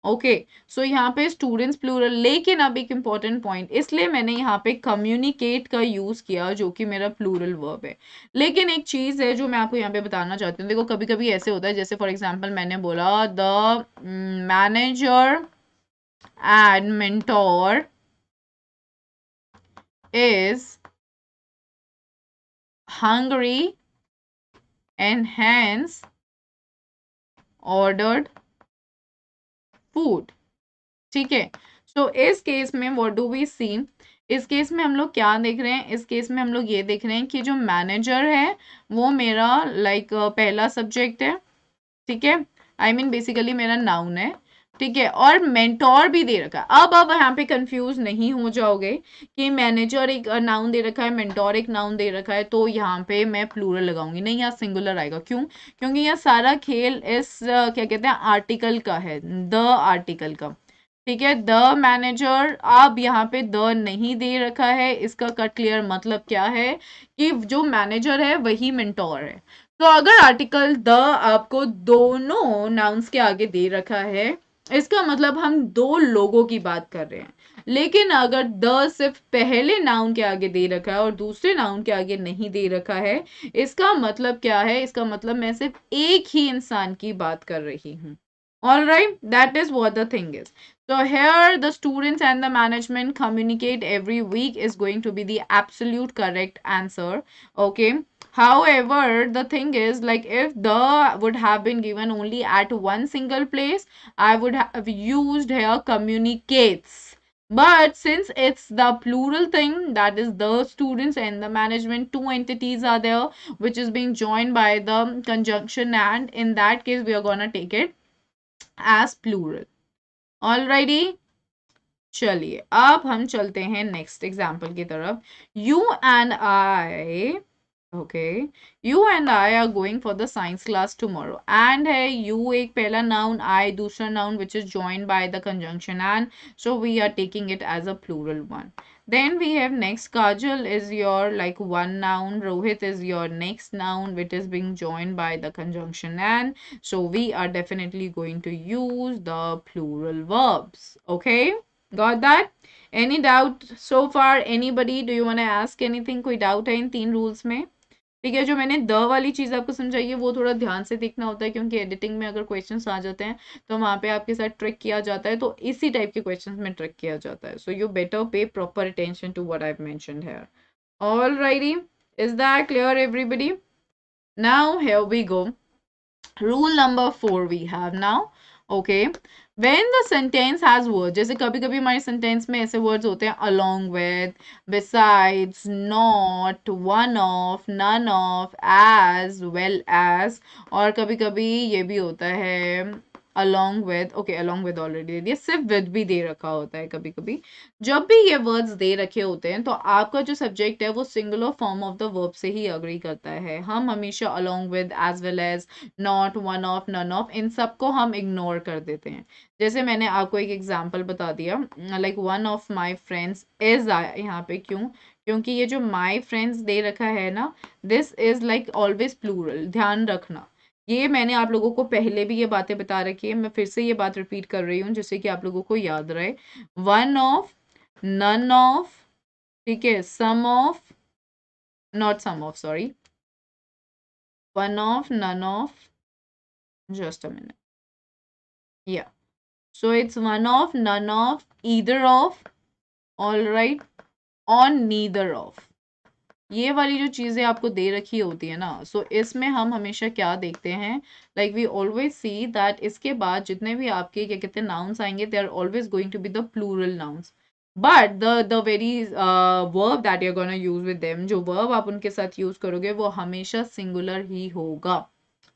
ओके, सो यहाँ पे स्टूडेंट्स प्लूरल, लेकिन अब एक इम्पॉर्टेंट पॉइंट, इसलिए मैंने यहाँ पे कम्युनिकेट का यूज किया जो कि मेरा प्लूरल वर्ब है। लेकिन एक चीज है जो मैं आपको यहाँ पे बताना चाहती हूँ, देखो कभी कभी ऐसे होता है, जैसे फॉर एग्जाम्पल मैंने बोला the manager and mentor is hungry and hence ordered food। ठीक है, सो इस केस में व्हाट डू वी सी, इस केस में हम लोग क्या देख रहे हैं, इस केस में हम लोग ये देख रहे हैं कि जो मैनेजर है वो मेरा पहला सब्जेक्ट है, ठीक है, आई मीन बेसिकली मेरा नाउन है, ठीक है, और मेंटोर भी दे रखा है। अब यहाँ पे कंफ्यूज नहीं हो जाओगे कि मैनेजर एक नाउन दे रखा है, मेंटोर एक नाउन दे रखा है, तो यहाँ पे मैं प्लूरल लगाऊंगी नहीं, यहाँ सिंगुलर आएगा। क्यों? क्योंकि यह सारा खेल इस क्या कहते हैं आर्टिकल का है, द आर्टिकल का, ठीक है, द मैनेजर। अब यहाँ पे द नहीं दे रखा है, इसका कट क्लियर मतलब क्या है कि जो मैनेजर है वही मेंटोर है। तो अगर आर्टिकल द आपको दोनों नाउन्स के आगे दे रखा है, इसका मतलब हम दो लोगों की बात कर रहे हैं। लेकिन अगर द सिर्फ पहले नाउन के आगे दे रखा है और दूसरे नाउन के आगे नहीं दे रखा है, इसका मतलब क्या है, इसका मतलब मैं सिर्फ एक ही इंसान की बात कर रही हूँ। All right, that is what the thing is. So here the students and the management communicate every week is going to be the absolute correct answer. Okay. However, the thing is, like, if the would have been given only at one single place, I would have used here communicates. But since it's the plural thing, that is the students and the management, two entities are there, which is being joined by the conjunction and, in that case, we are gonna take it as plural. Alrighty, चलिए अब हम चलते हैं next example की तरफ। You and I, okay, you and I are going for the science class tomorrow, and है you एक पहला noun, I दूसरा noun, which is joined by the conjunction and, so we are taking it as a plural one. Then we have next, Kajal is your like one noun, Rohit is your next noun, which is being joined by the conjunction and, so we are definitely going to use the plural verbs. Okay, got that? Any doubt so far? Anybody, do you want to ask anything? कोई doubt है इन तीन rules में? ठीक है, जो मैंने the वाली चीज आपको समझाई है वो थोड़ा ध्यान से देखना होता है, क्योंकि एडिटिंग में अगर क्वेश्चंस आ जाते हैं तो वहां पे आपके साथ ट्रिक किया जाता है, तो इसी टाइप के क्वेश्चंस में ट्रिक किया जाता है। So you better pay proper attention to what I have mentioned here. Alrighty, is that clear everybody? Now here we go. Rule number 4 we have now. Okay, when the sentence has words, जैसे कभी कभी हमारे sentence में ऐसे words होते हैं along with, besides, not, one of, none of, as well as, और कभी कभी ये भी होता है along with, okay, along with already दे दिया, सिर्फ with भी दे रखा होता है कभी कभी। जब भी ये वर्ड्स दे रखे होते हैं तो आपका जो सब्जेक्ट है वो singular form of the verb से ही अग्री करता है। हम हमेशा along with, as well as, not, one of, none of, इन सबको हम इग्नोर कर देते हैं। जैसे मैंने आपको एक एग्जांपल बता दिया, like one of my friends is आया यहाँ पे, क्यों? क्योंकि ये जो माय फ्रेंड्स दे रखा है ना, this is like always plural, ध्यान रखना। ये मैंने आप लोगों को पहले भी ये बातें बता रखी है, मैं फिर से ये बात रिपीट कर रही हूँ जिससे कि आप लोगों को याद रहे। वन ऑफ, नन ऑफ, ठीक है, some of, not some of, sorry, one of, none of, just a minute, yeah, so it's one of, none of, either of, all right, or neither of। ये वाली जो चीजें आपको दे रखी होती है ना, सो इसमें हम हमेशा क्या देखते हैं, like we always see that इसके बाद जितने भी आपके क्या कहते हैं नाउन्स आएंगे, they are always going to be the plural nouns, but the very verb that you are gonna use with them, जो वर्ब आप उनके साथ यूज करोगे वो हमेशा सिंगुलर ही होगा।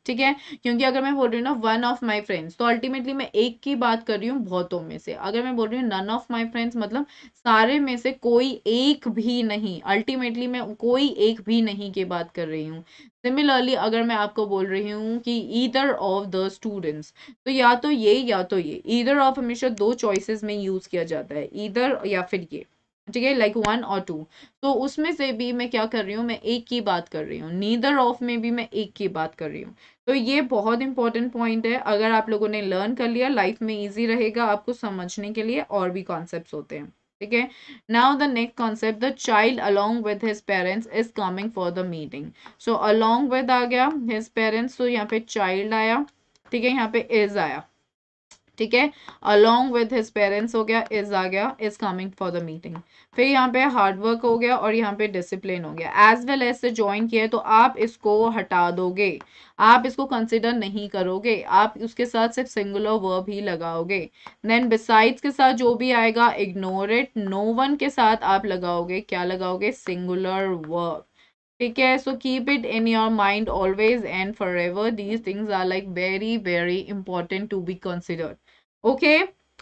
ठीक है, क्योंकि अगर मैं बोल रही हूँ ना वन ऑफ माई फ्रेंड्स, तो अल्टीमेटली मैं एक की बात कर रही हूँ बहुतों में से। अगर मैं बोल रही हूँ नन ऑफ माई फ्रेंड्स, मतलब सारे में से कोई एक भी नहीं, अल्टीमेटली मैं कोई एक भी नहीं की बात कर रही हूँ। सिमिलरली अगर मैं आपको बोल रही हूँ कि ईदर ऑफ द स्टूडेंट्स, तो या तो ये या तो ये, ईदर ऑफ हमेशा दो चॉइसेस में यूज किया जाता है, ईदर या फिर ये। ठीक है, लाइक 1 और 2। तो उसमें से भी मैं क्या कर रही हूँ, मैं एक की बात कर रही हूँ, नीदर ऑफ में भी मैं एक की बात कर रही हूँ। तो ये बहुत इंपॉर्टेंट पॉइंट है, अगर आप लोगों ने लर्न कर लिया लाइफ में ईजी रहेगा आपको समझने के लिए, और भी कॉन्सेप्ट होते हैं। ठीक है, now the next concept, the child along with his parents is coming for the meeting. So along with आ गया, हिज पेरेंट्स, तो यहाँ पे चाइल्ड आया, ठीक है, यहाँ पे इज आया, ठीक है, अलोंग विथ हिज पेरेंट्स हो गया, इज आ गया, is coming for the meeting. फिर यहाँ पे हार्ड वर्क हो गया और यहाँ पे डिसिप्लिन हो गया, एज वेल एज से ज्वाइन किया है, तो आप इसको हटा दोगे, आप इसको कंसिडर नहीं करोगे, आप उसके साथ सिर्फ सिंगुलर वर्ब ही लगाओगे। देन बिसाइड्स के साथ जो भी आएगा इग्नोर इट, नो वन के साथ आप लगाओगे, क्या लगाओगे, सिंगुलर वर्ब। ठीक है, so keep it in your mind always and forever. These things are like very, very important to be considered. Okay,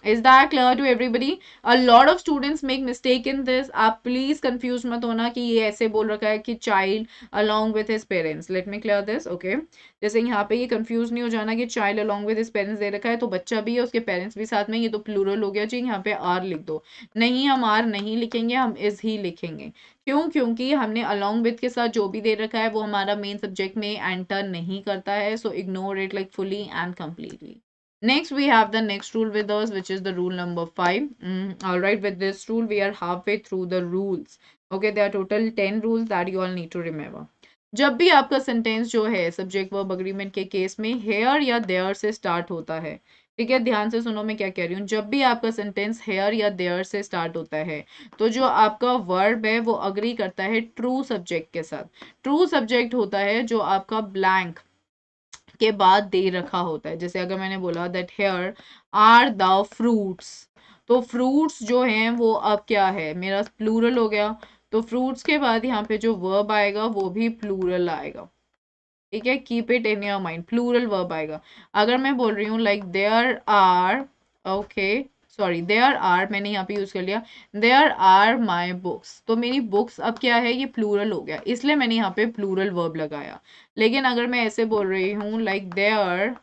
is that clear to everybody? A lot of students make mistake in this. आप please confuse मत होना कि ये ऐसे बोल रखा है कि child along with his parents. Let me clear this. Okay, जैसे यहाँ पे ये confuse नहीं हो जाना कि child along with his parents दे रखा है तो बच्चा भी है उसके parents भी साथ में, ये तो plural हो गया जी, यहाँ पे r लिख दो। नहीं, हम r नहीं लिखेंगे, हम is ही लिखेंगे। क्यों? क्योंकि हमने along with के साथ जो भी दे रखा है वो हमारा मेन सब्जेक्ट में एंटर नहीं करता है, so ignore it like fully and completely. Next, we have the next rule with us, which is the rule number 5. All right, with this rule, we are halfway through the rules. Okay, there are total 10 rules that you all need to remember. जब भी आपका sentence जो है subject verb agreement के case में hair या there से start होता है, ठीक है, ध्यान से सुनो मैं क्या कह रही हूँ, जब भी आपका सेंटेंस हेयर या देयर से स्टार्ट होता है तो जो आपका वर्ब है वो अग्री करता है ट्रू सब्जेक्ट के साथ। ट्रू सब्जेक्ट होता है जो आपका ब्लैंक के बाद दे रखा होता है, जैसे अगर मैंने बोला that here are the fruits, तो फ्रूट्स जो हैं वो अब क्या है, मेरा प्लूरल हो गया, तो फ्रूट्स के बाद यहाँ पे जो वर्ब आएगा वो भी प्लूरल आएगा। ठीक है, keep it in your mind, plural verb आएगा। अगर मैं बोल रही हूँ like there are, okay sorry, there are मैंने यहाँ पे यूज कर लिया, देयर आर माई बुक्स, तो मेरी बुक्स अब क्या है, ये प्लूरल हो गया, इसलिए मैंने यहाँ पे प्लूरल वर्ब लगाया। लेकिन अगर मैं ऐसे बोल रही हूँ like there,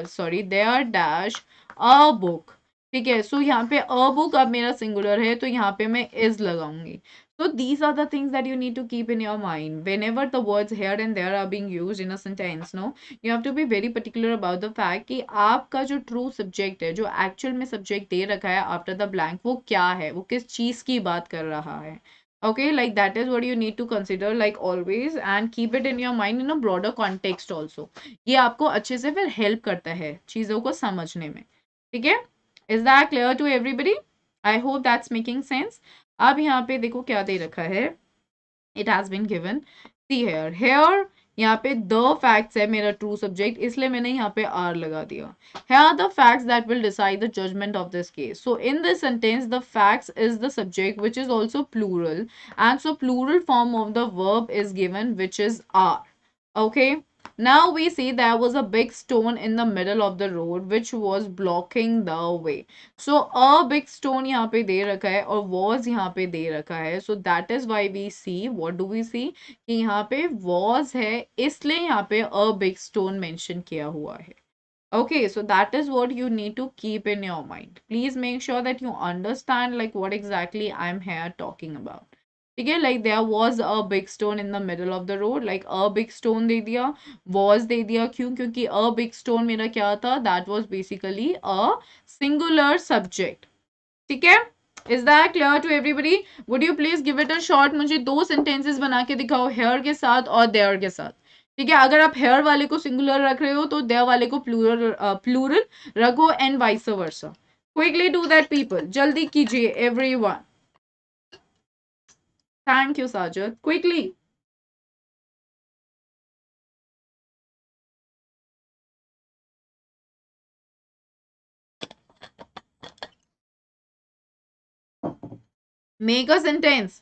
sorry, there dash a book, ठीक है, सो यहाँ पे अ बुक अब मेरा सिंगुलर है तो यहाँ पे मैं इज लगाऊंगी। So these are the things that you need to keep in your mind whenever the words here and there are being used in a sentence. No, you have to be very particular about the fact कि आपका जो true subject है, जो actual में subject दे रखा है after the blank, वो क्या है, वो किस चीज की बात कर रहा है। Okay, like that is what you need to consider like always and keep it in your mind in a broader context also. ये आपको अच्छे से फिर help करता है चीजों को समझने में। ठीक है, is that clear to everybody? I hope that's making sense. अब यहाँ पे देखो क्या दे रखा है, it has been given, see here, here यहाँ पे द फैक्ट्स है मेरा ट्रू सब्जेक्ट, इसलिए मैंने यहाँ पे आर लगा दिया। Here are the facts that will decide the judgment of this case. So in this sentence, the facts is the subject, which is also plural, and so plural form of the verb is given, which is are. Okay. Now we see there was a big stone in the middle of the road which was blocking the way. So a big stone यहाँ पे दे रखा है और was यहाँ पे दे रखा है. So that is why we see, what do we see? कि यहाँ पे was है इसलिए यहाँ पे a big stone mention किया हुआ है. Okay, so that is what you need to keep in your mind. Please make sure that you understand like what exactly I'm here talking about. ठीक है, like there was a big stone in the middle of the road, like a big stone दे दिया, was दे दिया, क्यों? क्योंकि a big stone मेरा क्या था, that was basically a singular subject. ठीक है, is that clear to everybody? Would you please give it a shot? मुझे दो sentences बना के दिखाओ here के साथ और there के साथ। ठीक है, अगर आप हेयर वाले को सिंगुलर रख रहे हो तो देयर वाले को प्लूरल रखो and vice versa. Quickly do that people, जल्दी कीजिए everyone. Thank you Sajid, quickly. Make a sentence.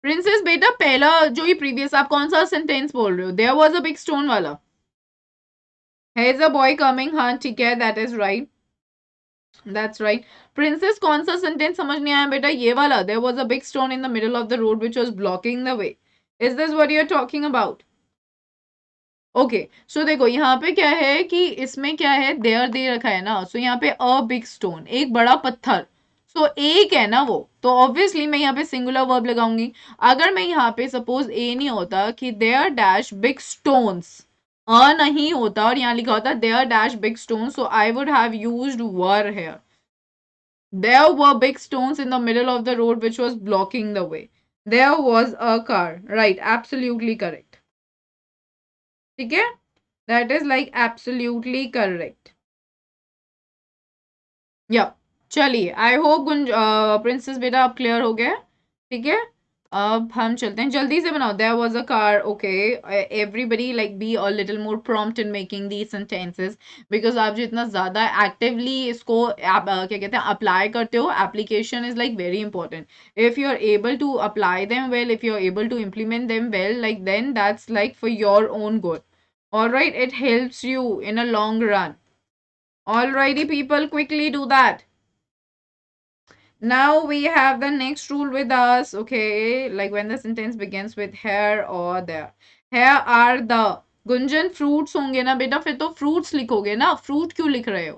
Princess बेटा पहला जो ही प्रीवियस आप कौन सा सेंटेंस बोल रहे हो, there was a big stone वाला। है इज अ बॉय कमिंग, हाँ ठीक है, that is right, that's right. Princess कौन सा सेंटेंस समझ नहीं आया बेटा, ये वाला, there was a big stone in the middle of the road which was blocking the way, is this what you are talking about? Okay, so देखो यहाँ पे क्या है कि इसमें क्या है, देयर दे रखा है ना, सो यहाँ पे अ बिग स्टोन, एक बड़ा पत्थर, सो एक है ना वो, तो ऑब्वियसली मैं यहाँ पे सिंगुलर वर्ब लगाऊंगी। अगर मैं यहाँ पे सपोज ए नहीं होता कि there dash big stones, a नहीं होता और यहाँ लिखा होता there dash big stones, so I would have used were here. There were big stones in the middle of the road which was blocking the way. There was a car. Right, absolutely correct. ठीक है? That is like absolutely correct. या चलिए, I hope Gunj princess बेटा आप clear हो गए, ठीक है। अब हम चलते हैं, जल्दी से बनाओ। There was a car, okay. Everybody like be a little more prompt in making the sentences, because आप जितना ज्यादा एक्टिवली इसको क्या कहते हैं अप्लाई करते हो, application is like very important. If you are able to apply them well, if you are able to implement them well, like then that's like for your own good. Alright, it helps you in a long run. Alrighty, people, quickly do that. Now we have the next rule with us, okay? Like when the sentence begins with here or there. Here are the Gunjan fruits होंगे ना बेटा, फिर तो fruits लिखोगे ना, fruit क्यों लिख रहे हो?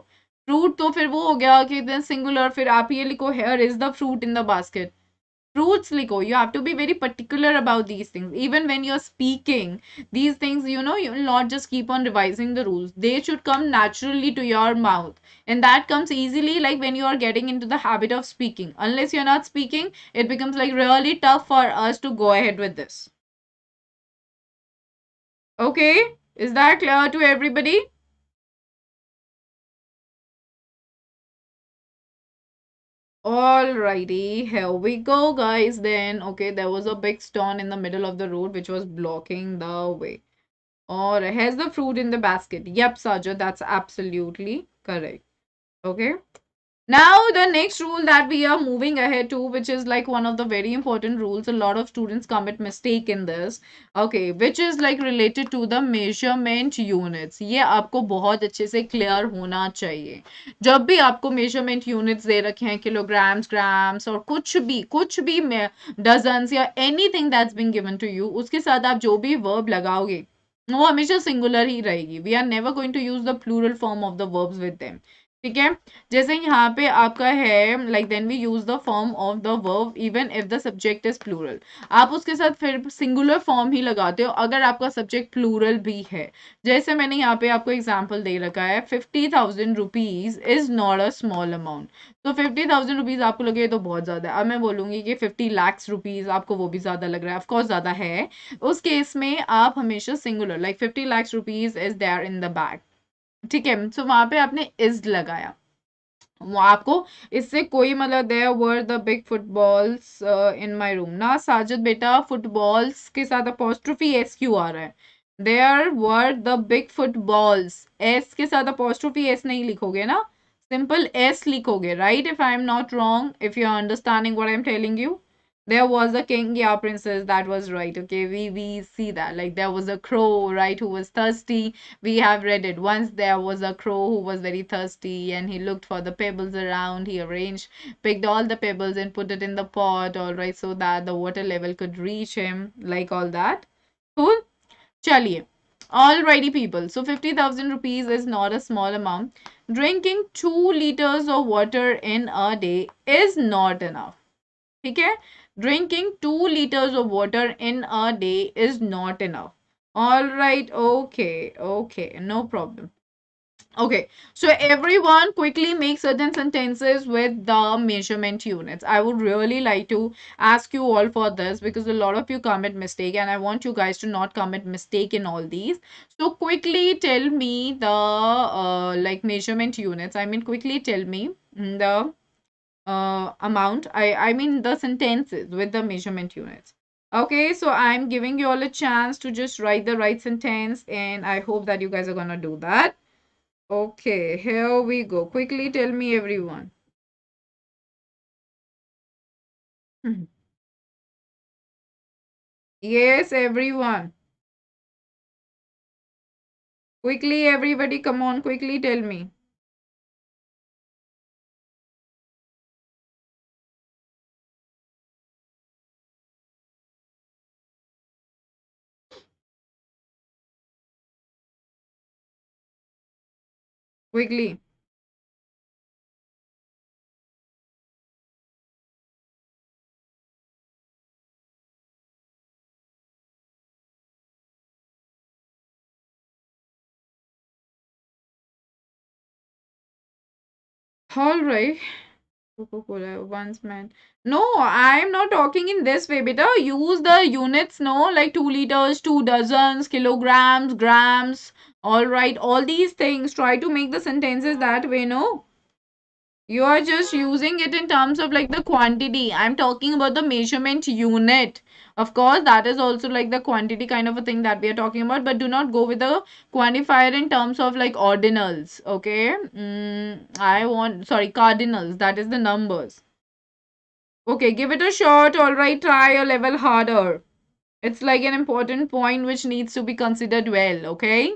फ्रूट तो फिर वो हो गया कि सिंगुलर, फिर आप ये लिखो here is the fruit in the basket. Fruits liko, you have to be very particular about these things. Even when you're speaking these things, you know, you will not just keep on revising the rules. They should come naturally to your mouth, and that comes easily like when you are getting into the habit of speaking. Unless you're not speaking, it becomes like really tough for us to go ahead with this. Okay, is that clear to everybody? Alrighty, here we go, guys. Then, okay, there was a big stone in the middle of the road which was blocking the way. Or has the fruit in the basket. Yep, Sajid, that's absolutely correct. Okay. Now, the next rule that we are moving ahead to, which is like one of the very important rules, a lot of students commit mistake in this, okay, which is like related to the measurement units. ये आपको बहुत अच्छे से clear होना चाहिए। जब भी आपको measurement units दे रखे हैं, kilograms, grams और कुछ भी dozens या anything that's been given to you, उसके साथ आप जो भी verb लगाओगे, वो हमेशा सिंगुलर ही रहेगी। We are never going to use the plural form of the verbs with them, ठीक है। जैसे यहाँ पे आपका है like then we use the form of the verb even if the subject is plural, आप उसके साथ फिर सिंगुलर फॉर्म ही लगाते हो अगर आपका सब्जेक्ट प्लूरल भी है। जैसे मैंने यहाँ पे आपको एग्जाम्पल दे रखा है, 50,000 rupees is not a small amount. तो 50,000 रुपीज आपको लगे तो बहुत ज्यादा है, अब मैं बोलूंगी कि 50 लाख रुपीज, आपको वो भी ज्यादा लग रहा है, ऑफकोर्स ज्यादा है। उस केस में आप हमेशा singular like 50 lakh rupees is there in the bag, ठीक है। सो वहां पे आपने इज लगाया, वो आपको इससे कोई मतलब there were the big footballs in my room ना साजिद बेटा, फुटबॉल्स के साथ अपोस्ट्रोफी एस क्यों आ रहा है? There were the big footballs, S के साथ अपोस्ट्रोफी एस नहीं लिखोगे ना, सिंपल एस लिखोगे, right? If I am not wrong, if you are understanding what I am telling you, there was a king, yeah, princess, that was right. Okay, we see that, like there was a crow, right, who was thirsty. We have read it once. There was a crow who was very thirsty and he looked for the pebbles around. He arranged, picked all the pebbles and put it in the pot, all right, so that the water level could reach him, like all that. Cool. Chaliye. Alrighty, people. So 50,000 rupees is not a small amount. Drinking 2 liters of water in a day is not enough. ठीक है, drinking 2 liters of water in a day is not enough. All right, okay, no problem. Okay, so everyone quickly make certain sentences with the measurement units. I would really like to ask you all for this because a lot of you commit mistake and I want you guys to not commit mistake in all these. So quickly tell me the like measurement units. I mean, quickly tell me the amount. I mean the sentences with the measurement units. Okay, so I'm giving you all a chance to just write the right sentence, and I hope that you guys are gonna do that. Okay, here we go. Quickly tell me, everyone. Yes, everyone. Quickly, everybody, come on, quickly tell me. Quickly. All right. Coca-Cola once meant. No, I'm not talking in this way, beta. Use the units, no, like 2 liters, 2 dozens, kilograms, grams. All right, all these things. Try to make the sentences that way, no? You are just using it in terms of like the quantity. I'm talking about the measurement unit. Of course, that is also like the quantity kind of a thing that we are talking about, but do not go with the quantifier in terms of like ordinals. Okay. Sorry, cardinals. That is the numbers. Okay, give it a shot. All right, try a level harder. It's like an important point which needs to be considered well. Okay.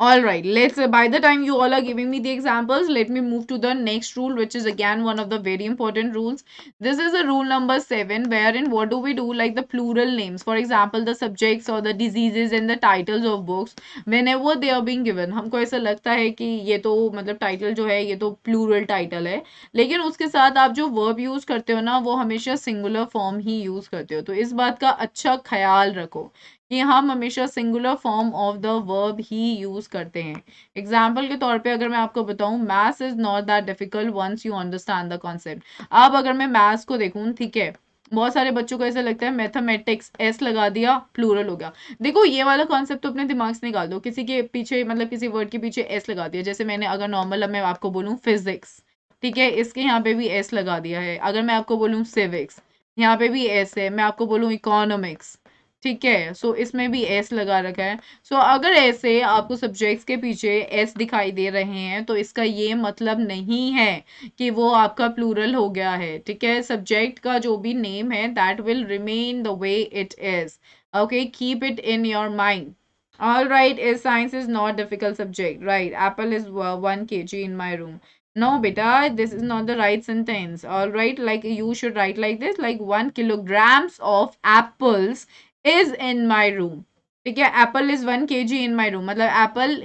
All right, let's by the time you all are giving me the examples, let me move to the next rule, which is again one of the very important rules. This is a rule number 7, wherein what do we do, like the plural names, for example the subjects or the diseases and the titles of books, whenever they are being given, हमको ऐसा लगता है कि ये तो मतलब title जो है ये तो प्लूरल टाइटल है, लेकिन उसके साथ आप जो वर्ब यूज करते हो ना वो हमेशा सिंगुलर फॉर्म ही यूज करते हो, तो इस बात का अच्छा ख्याल रखो कि हम हमेशा singular form of the verb ही यूज करते हैं। एग्जाम्पल के तौर पे अगर मैं आपको बताऊं, maths is not that difficult once you understand the concept. अब अगर मैं मैथ्स को देखूं, ठीक है, बहुत सारे बच्चों को ऐसा लगता है मैथमेटिक्स एस लगा दिया प्लूरल हो गया। देखो ये वाला कॉन्सेप्ट तो अपने दिमाग से निकाल दो, किसी के पीछे मतलब किसी वर्ड के पीछे एस लगा दिया, जैसे मैंने अगर नॉर्मल मैं आपको बोलूं फिजिक्स, ठीक है, इसके यहाँ पे भी एस लगा दिया है। अगर मैं आपको बोलूं सिविक्स, यहाँ पे भी एस है। मैं आपको बोलूं इकोनॉमिक्स, ठीक है, सो इसमें भी एस लगा रखा है। सो अगर ऐसे आपको सब्जेक्ट्स के पीछे एस दिखाई दे रहे हैं तो इसका ये मतलब नहीं है कि वो आपका प्लूरल हो गया है, ठीक है। सब्जेक्ट का जो भी नेम है that will remain the way it is. Okay, keep it in your mind. All right, is science is not difficult subject, right? Apple is 1 kg in my room. No, beta, this is not the right sentence. All right, like you should write like this, like 1 kilograms of apples is in my room. ठीक है, Apple is 1 kg in my room, मतलब Apple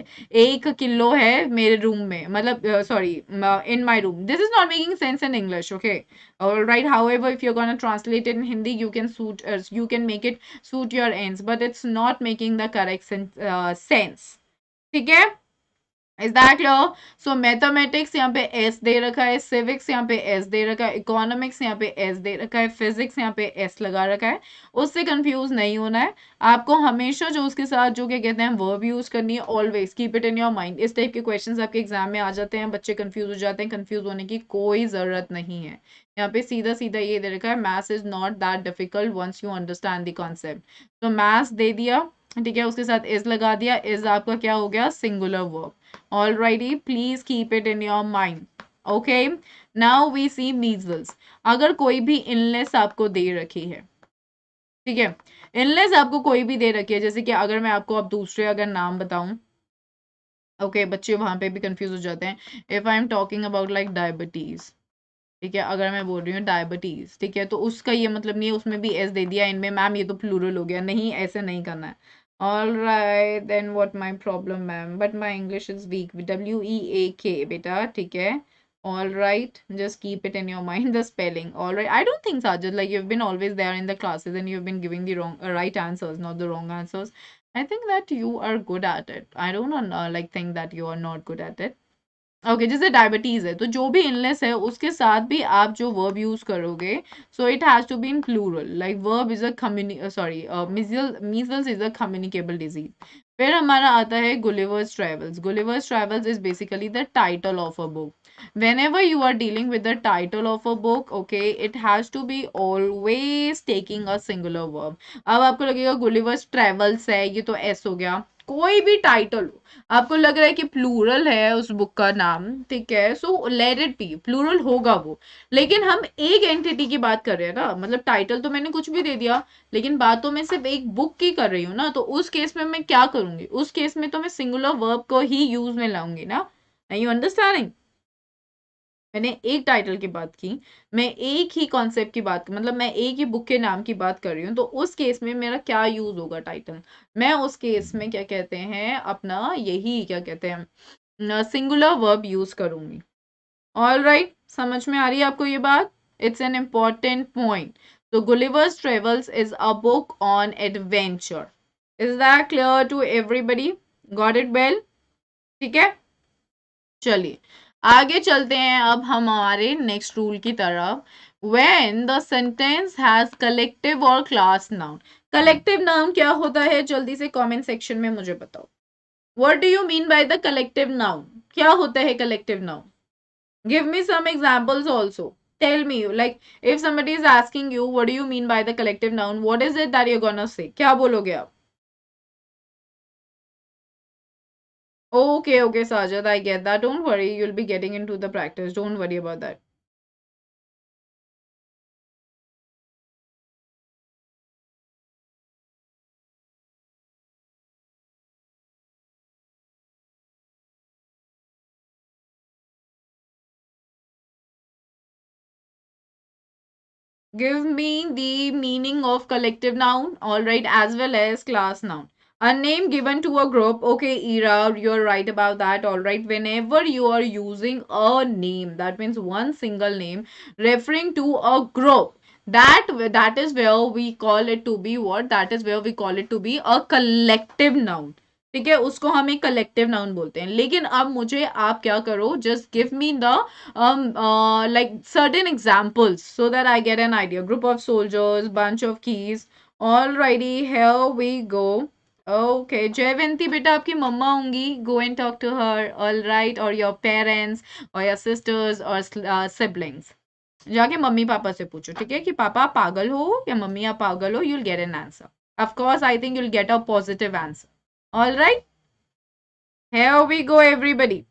1 kilo है मेरे room में, मतलब sorry in my room. This is not making sense in English, okay. Alright, however, if you're gonna translate it in Hindi, you can make it suit your ends, but it's not making the correct sense. ठीक है? Is that clear? So mathematics यहाँ पे S दे रखा है, civics यहाँ पे S दे रखा है, इकोनॉमिक्स यहाँ पे एस दे रखा है, फिजिक्स यहाँ पे एस लगा रखा है। उससे कंफ्यूज नहीं होना है आपको, हमेशा जो उसके साथ जो क्या कहते हैं वर्ब यूज करनी है। Always keep it in your mind. इस टाइप के क्वेश्चंस आपके एग्जाम में आ जाते हैं, बच्चे कंफ्यूज हो जाते हैं, कंफ्यूज होने की कोई जरूरत नहीं है। यहाँ पे सीधा सीधा ये दे रखा है, maths is not that difficult once you understand the concept. तो मैथ्स दे दिया, ठीक है, उसके साथ इज लगा दिया, इज आपका क्या हो गया, singular verb. Alrighty, please keep it in your mind. Okay, now we see measles. अगर कोई भी illness आपको दे रखी है, ठीक है, illness आपको कोई भी दे रखी है, जैसे कि अगर मैं आपको अब दूसरे अगर नाम बताऊं, ओके, बच्चे वहां पे भी कंफ्यूज हो जाते हैं। If I am talking about like diabetes, ठीक है, अगर मैं बोल रही हूँ डायबिटीज, ठीक है, तो उसका ये मतलब नहीं है उसमें भी एस दे दिया इनमें, मैम ये तो प्लूरल हो गया, नहीं, ऐसे नहीं करना है। All right then what my problem ma'am, but my English is weak, WEAK बेटा, ठीक है। All right, just keep it in your mind the spelling. All right, I don't think Sajid like you have been always there in the classes and you have been giving the wrong right answers, not the wrong answers. I think that you are good at it. I don't like think that you are not good at it. Okay, जैसे diabetes है तो जो भी illness है उसके साथ भी आप जो वर्ब यूज करोगे, so it has to be in plural, like verb is a sorry measles is a communicable disease. फिर हमारा आता है Gulliver's Travels. Gulliver's travels is basically the title of a book. whenever you are dealing with the title of a book, okay, it has to be always taking a singular verb. अब आपको लगेगा Gulliver's travels है, ये तो S हो गया, कोई भी टाइटल हो, आपको लग रहा है कि प्लूरल है उस बुक का नाम, ठीक है, so let it be, plural होगा वो। लेकिन हम एक एंटिटी की बात कर रहे हैं ना, मतलब टाइटल तो मैंने कुछ भी दे दिया, लेकिन बात तो मैं सिर्फ एक बुक की कर रही हूँ ना, तो उस केस में मैं क्या करूंगी, उस केस में तो मैं सिंगुलर वर्ब को ही यूज में लाऊंगी ना। You understanding? मैंने एक टाइटल की बात की, मैं एक ही कॉन्सेप्ट की बात, मतलब मैं एक ही बुक के नाम की बात कर रही हूँ, तो उस केस में मेरा क्या यूज होगा टाइटल, मैं उस केस में क्या कहते हैं अपना यही क्या कहते हैं सिंगुलर वर्ब यूज करूंगी। ऑल राइट, समझ में आ रही है आपको ये बात? It's an important point. तो Gulliver's travels is a book on adventure. Is that clear to everybody? Got it well? ठीक है, चलिए आगे चलते हैं अब हम हमारे नेक्स्ट रूल की तरफ। When the sentence has collective or class noun, collective noun क्या होता है जल्दी से कमेंट सेक्शन में मुझे बताओ। What do you mean by the collective noun? क्या होता है collective noun? Give me some examples also. Tell me, like, if somebody is asking you, what do you mean by the collective noun? What is it that you're gonna say? क्या बोलोगे आप? Okay, okay, Sajid, I get that. Don't worry, you'll be getting into the practice. Don't worry about that. Give me the meaning of collective noun, all right, as well as class noun. A name given to a group. Okay, Ira, you're right about that. All right, whenever you are using a name, that means one single name referring to a group. That is where we call it to be what? That is where we call it to be a collective noun. ठीक है, उसको हम एक collective noun बोलते हैं। लेकिन अब मुझे आप क्या करो, just give me the like certain examples so that I get an idea. Group of soldiers, bunch of keys. Alrighty, here we go. Okay, Jayvanti बेटा आपकी मम्मा होंगी, go and talk to her, all right, or your parents or your sisters or siblings. जाके mummy papa से पूछो, ठीक है, कि पापा आप पागल हो या मम्मी आप पागल हो, you'll get an answer. Of course, I think you'll get a positive answer. All right, here we go, everybody.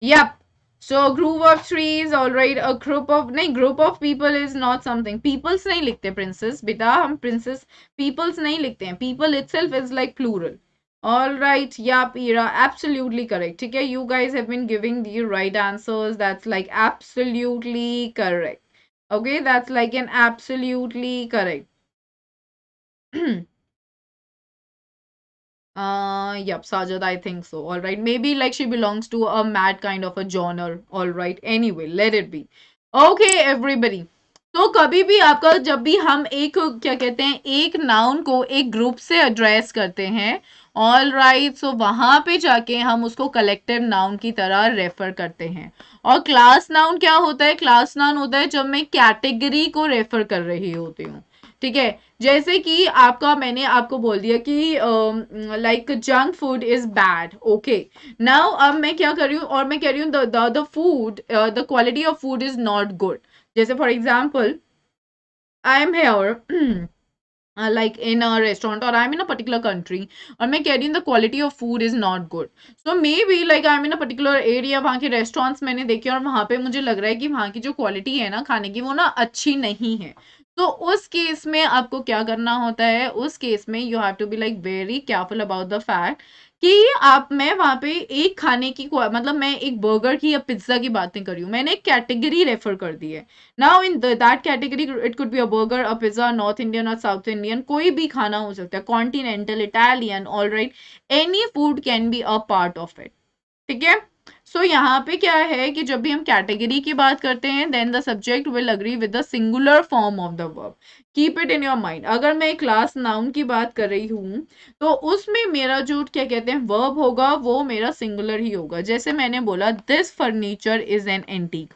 Yep. So group of trees, all right. A group of नहीं, group of people is not something. Peoples नहीं लिखते princess. बेटा हम princess peoples नहीं लिखते हैं. People itself is like plural. All right. Yep, Ira. Absolutely correct. ठीक है. You guys have been giving the right answers. That's like absolutely correct. Okay. That's like an absolutely correct. Yep, Sajad, I think so. All right. Maybe like she belongs to a mad kind of a genre. All right. Anyway, let it be. Okay, everybody. तो कभी भी आपका जब भी हम एक क्या कहते हैं एक नाउन को एक ग्रुप से एड्रेस करते हैं, ऑल राइट, सो वहां पे जाके हम उसको कलेक्टिव नाउन की तरह रेफर करते हैं। और क्लास नाउन क्या होता है? क्लास नाउन होता है जब मैं कैटेगरी को रेफर कर रही होती हूँ। ठीक है, जैसे कि आपका मैंने आपको बोल दिया कि like junk food is bad. Okay, now अब मैं क्या कर रही हूँ, और मैं कह रही हूँ the food, the quality of food is not good. जैसे for example, I am here like in a restaurant or I'm in a particular country और मैं कह रही हूँ the quality of food is not good, so maybe like I'm in a particular area, वहाँ के restaurants मैंने देखे और वहाँ पे मुझे लग रहा है कि वहाँ की जो क्वालिटी है ना खाने की वो ना अच्छी नहीं है। तो उस केस में आपको क्या करना होता है? उस केस में you have to be like very careful about the fact कि आप मैं वहां पे एक खाने की मतलब मैं एक बर्गर की या पिज्जा की बात नहीं कर रही हूँ, मैंने एक कैटेगरी रेफर कर दी है। Now in that category it could be a burger, a pizza, north Indian और साउथ इंडियन, कोई भी खाना हो सकता है, continental, Italian, all right, any food can be a part of it. ठीक है, सो यहाँ पे क्या है कि जब भी हम कैटेगरी की बात करते हैं then the subject will agree with the singular form of the verb. Keep it in your mind. अगर मैं क्लास नाउन की बात कर रही हूँ तो उसमें मेरा जो क्या कहते हैं वर्ब होगा वो मेरा सिंगुलर ही होगा। जैसे मैंने बोला this furniture is an antique,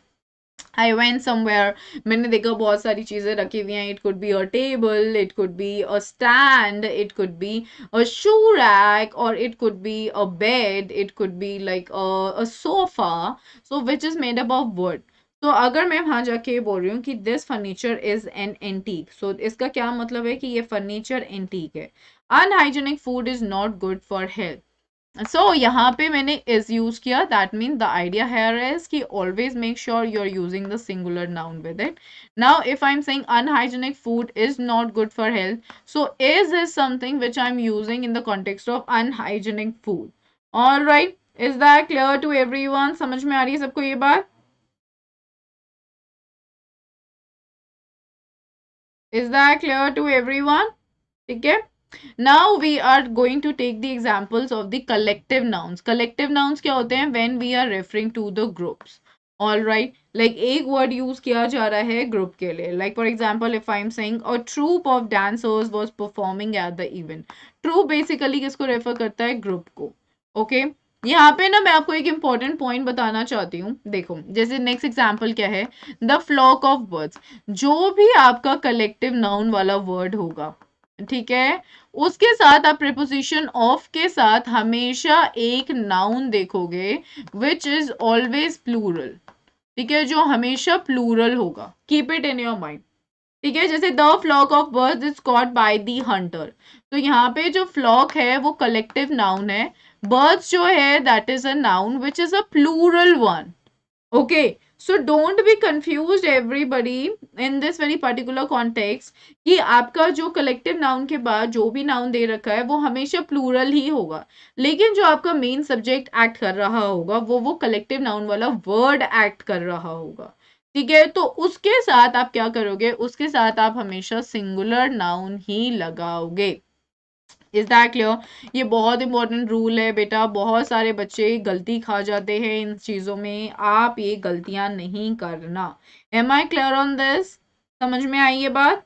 I went somewhere, मैंने देखा बहुत सारी चीजें रखी हुई हैं, it could be a table, it could be a stand, it could be a shoe rack, और it could be a bed, it could be like a sofa, so which is made up of wood. तो अगर मैं वहां जाके बोल रही हूँ कि this furniture is an antique, सो इसका क्या मतलब है कि ये फर्नीचर एंटीक है। Unhygienic food is not good for health. So यहाँ पे मैंने is यूज किया, that mean the idea here is कि always make sure you are using the singular noun with it. Now if I am saying unhygienic food is not good for health, so is something which I am using in the context of unhygienic food. All right, is that clear to everyone? समझ में आ रही है सबको ये बात? Is that clear to everyone? ठीक है, now we are going to take the examples of the collective nouns. Collective nouns क्या होते हैं? When we are referring to the groups. All right, like एक word use किया जा रहा है group के लिए, like for example if I am saying a troop of dancers was performing at the event. Troop basically किसको refer करता है? group को। okay, यहाँ पे ना मैं आपको एक इंपॉर्टेंट पॉइंट बताना चाहती हूँ। देखो जैसे नेक्स्ट एग्जाम्पल क्या है, द फ्लॉक ऑफ बर्ड्स। जो भी आपका कलेक्टिव नाउन वाला वर्ड होगा, ठीक है, उसके साथ आप प्रीपोजिशन ऑफ के साथ हमेशा एक नाउन देखोगे विच इज ऑलवेज प्लूरल, ठीक है, जो हमेशा प्लूरल होगा। Keep it in your mind, ठीक है। जैसे the flock of birds is caught by the hunter, तो यहाँ पे जो फ्लॉक है वो कलेक्टिव नाउन है, बर्ड्स जो है that is a noun which is a plural one. Okay, so don't be confuse everybody in this very particular context कि आपका जो कलेक्टिव नाउन के बाद जो भी नाउन दे रखा है वो हमेशा प्लूरल ही होगा, लेकिन जो आपका मेन सब्जेक्ट एक्ट कर रहा होगा वो कलेक्टिव नाउन वाला वर्ड एक्ट कर रहा होगा, ठीक है। तो उसके साथ आप क्या करोगे, उसके साथ आप हमेशा सिंगुलर नाउन ही लगाओगे। Is that clear? ये बहुत इंपॉर्टेंट रूल है बेटा, बहुत सारे बच्चे गलती खा जाते हैं इन चीजों में, आप ये गलतियां नहीं करना। Am I clear on this? समझ में आई ये बात?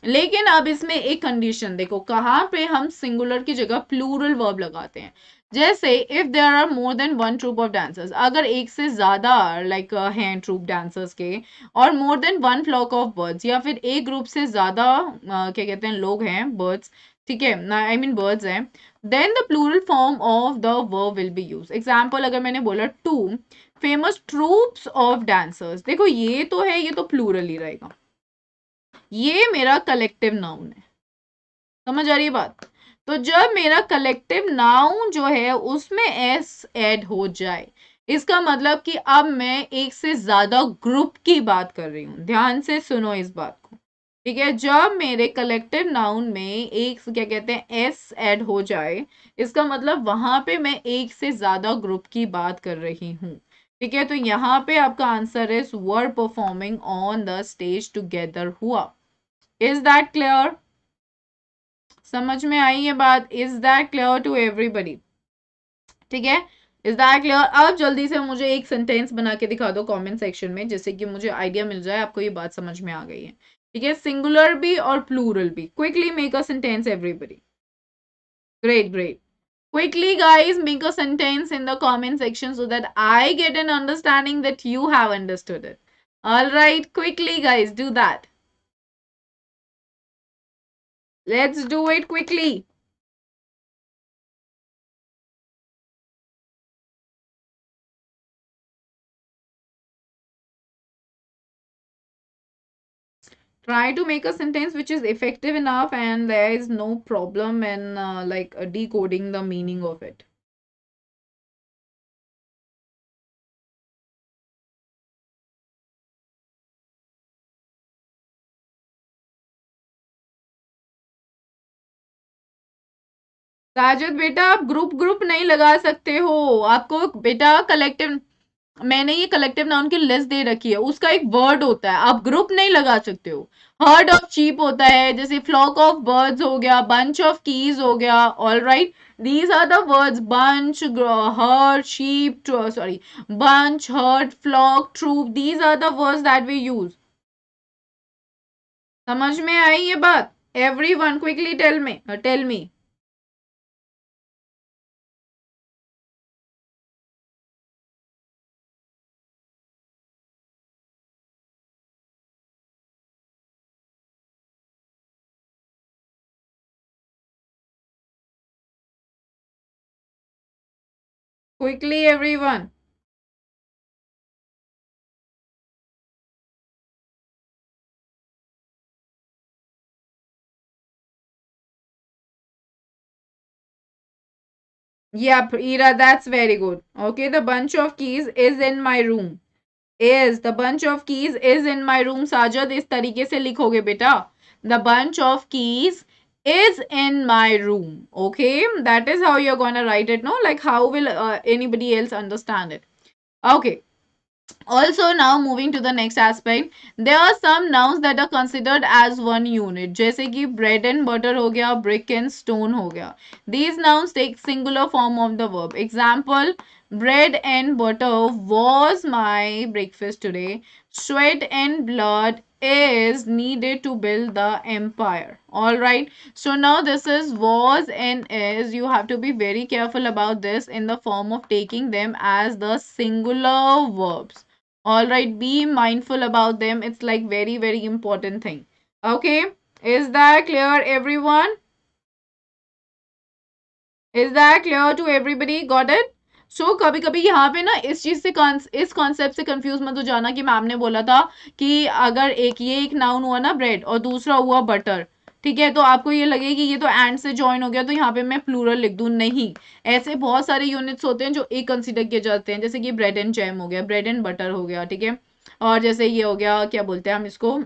लेकिन अब इसमें एक कंडीशन देखो, कहाँ पे हम सिंगुलर की जगह प्लूरल वर्ब लगाते हैं। जैसे if there are more than one troupe of dancers, अगर एक से ज्यादा लाइक हैं ट्रूप डांसर्स के, और more than one flock of birds, या फिर एक ग्रुप से ज्यादा क्या कहते हैं लोग हैं, बर्ड्स, ठीक है, आई मीन बर्ड्स हैं, then the plural form of the verb will be use. Example अगर मैंने बोला two famous troupes of dancers, देखो ये तो है, ये तो प्लूरल ही रहेगा, ये मेरा कलेक्टिव नाउन है। समझ आ रही है बात? तो जब मेरा कलेक्टिव नाउन जो है उसमें एस ऐड हो जाए, इसका मतलब कि अब मैं एक से ज्यादा ग्रुप की बात कर रही हूं। ध्यान से सुनो इस बात को, ठीक है। जब मेरे कलेक्टिव नाउन में एक क्या कहते हैं एस ऐड हो जाए, इसका मतलब वहां पे मैं एक से ज्यादा ग्रुप की बात कर रही हूं, ठीक है। तो यहाँ पे आपका answer is were performing on the stage together हुआ। Is that clear? समझ में आई ये बात? Is that clear to everybody? ठीक है, इज दैट क्लियर? अब जल्दी से मुझे एक सेंटेंस बना के दिखा दो कमेंट सेक्शन में, जिससे कि मुझे आइडिया मिल जाए आपको ये बात समझ में आ गई है, ठीक है। सिंगुलर भी और प्लूरल भी। Quickly make a sentence everybody. Great great, quickly guys make a sentence in the comment section so that I get an understanding that you have understood it. All right, quickly guys do that. Let's do it quickly. Try to make a sentence which is effective enough and there is no problem in decoding the meaning of it. Sajid बेटा आप group group नहीं लगा सकते हो, आपको बेटा collective, मैंने ये कलेक्टिव नाउन की लिस्ट दे रखी है, उसका एक वर्ड होता है, आप ग्रुप नहीं लगा सकते हो। हर्ड ऑफ चीप होता है, जैसे फ्लॉक ऑफ बर्ड्स हो गया, बंच ऑफ कीज हो गया। All right, these are the words, bunch, herd, sheep, sorry, bunch, herd, flock, troupe, these are the words that we use. समझ में आई ये बात? Everyone quickly tell me. Quickly everyone. Yep, Ira, that's very good. Okay, the bunch of keys is in my room. Is the bunch of keys is in my room. Sajad इस तरीके से लिखोगे बेटा. The bunch of keys is in my room. Okay, that is how you're gonna write it. No, like how will anybody else understand it? Okay, Also, now moving to the next aspect, there are some nouns that are considered as one unit, जैसे कि bread and butter हो गया, brick and stone हो गया. These nouns take singular form of the verb. Example, bread and butter was my breakfast today. Sweat and blood is needed to build the empire. All right. So now this is was and is. You have to be very careful about this in the form of taking them as the singular verbs. All right, be mindful about them. It's like very important thing. Okay, is that clear everyone? Is that clear to everybody? Got it? So कभी कभी यहाँ पे ना इस चीज से इस concept से कंफ्यूज मत हो जाना कि मैम ने बोला था कि अगर एक नाउन हुआ ना ब्रेड और दूसरा हुआ बटर, ठीक है, तो आपको ये लगे कि ये तो एंड से ज्वाइन हो गया तो यहाँ पे मैं प्लूरल लिख दूं. नहीं, ऐसे बहुत सारे यूनिट्स होते हैं जो एक कंसिडर किए जाते हैं, जैसे कि ब्रेड एंड जैम हो गया, ब्रेड एंड बटर हो गया, ठीक है, और जैसे ये हो गया, क्या बोलते हैं हम इसको,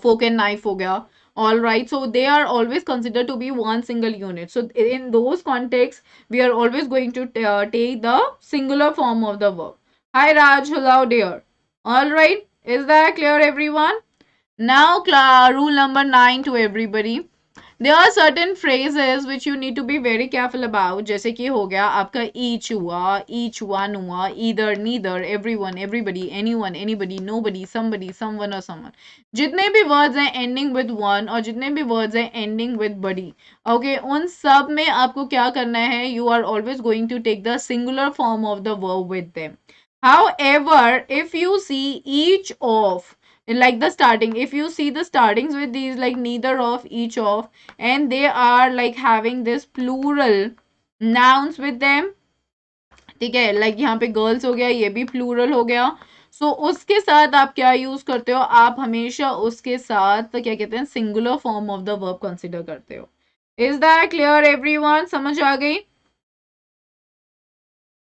fork and knife हो गया. All right, so they are always considered to be one single unit. So in those contexts, we are always going to take the singular form of the verb. Hi Raj, hello dear. All right, is that clear everyone? Now rule number 9 to everybody. There are certain phrases which you need to be very careful about. जैसे कि हो गया आपका each हुआ, each one हुआ, either, neither, everyone, everybody, anyone, anybody, nobody, somebody, someone or someone. जितने भी words हैं ending with one और जितने भी words हैं ending with buddy, okay, उन सब में आपको क्या करना है? You are always going to take the singular form of the verb with them. However, if you see each of, like the starting, if you see the startings with these like neither of, each of, and they are like having this plural nouns with them, ठीक है, like यहाँ पे girls हो गया, ये भी plural हो गया. So उसके साथ आप क्या यूज करते हो? आप हमेशा उसके साथ तो क्या कहते हैं, singular form of the verb consider करते हो. Is that clear everyone? समझ आ गई?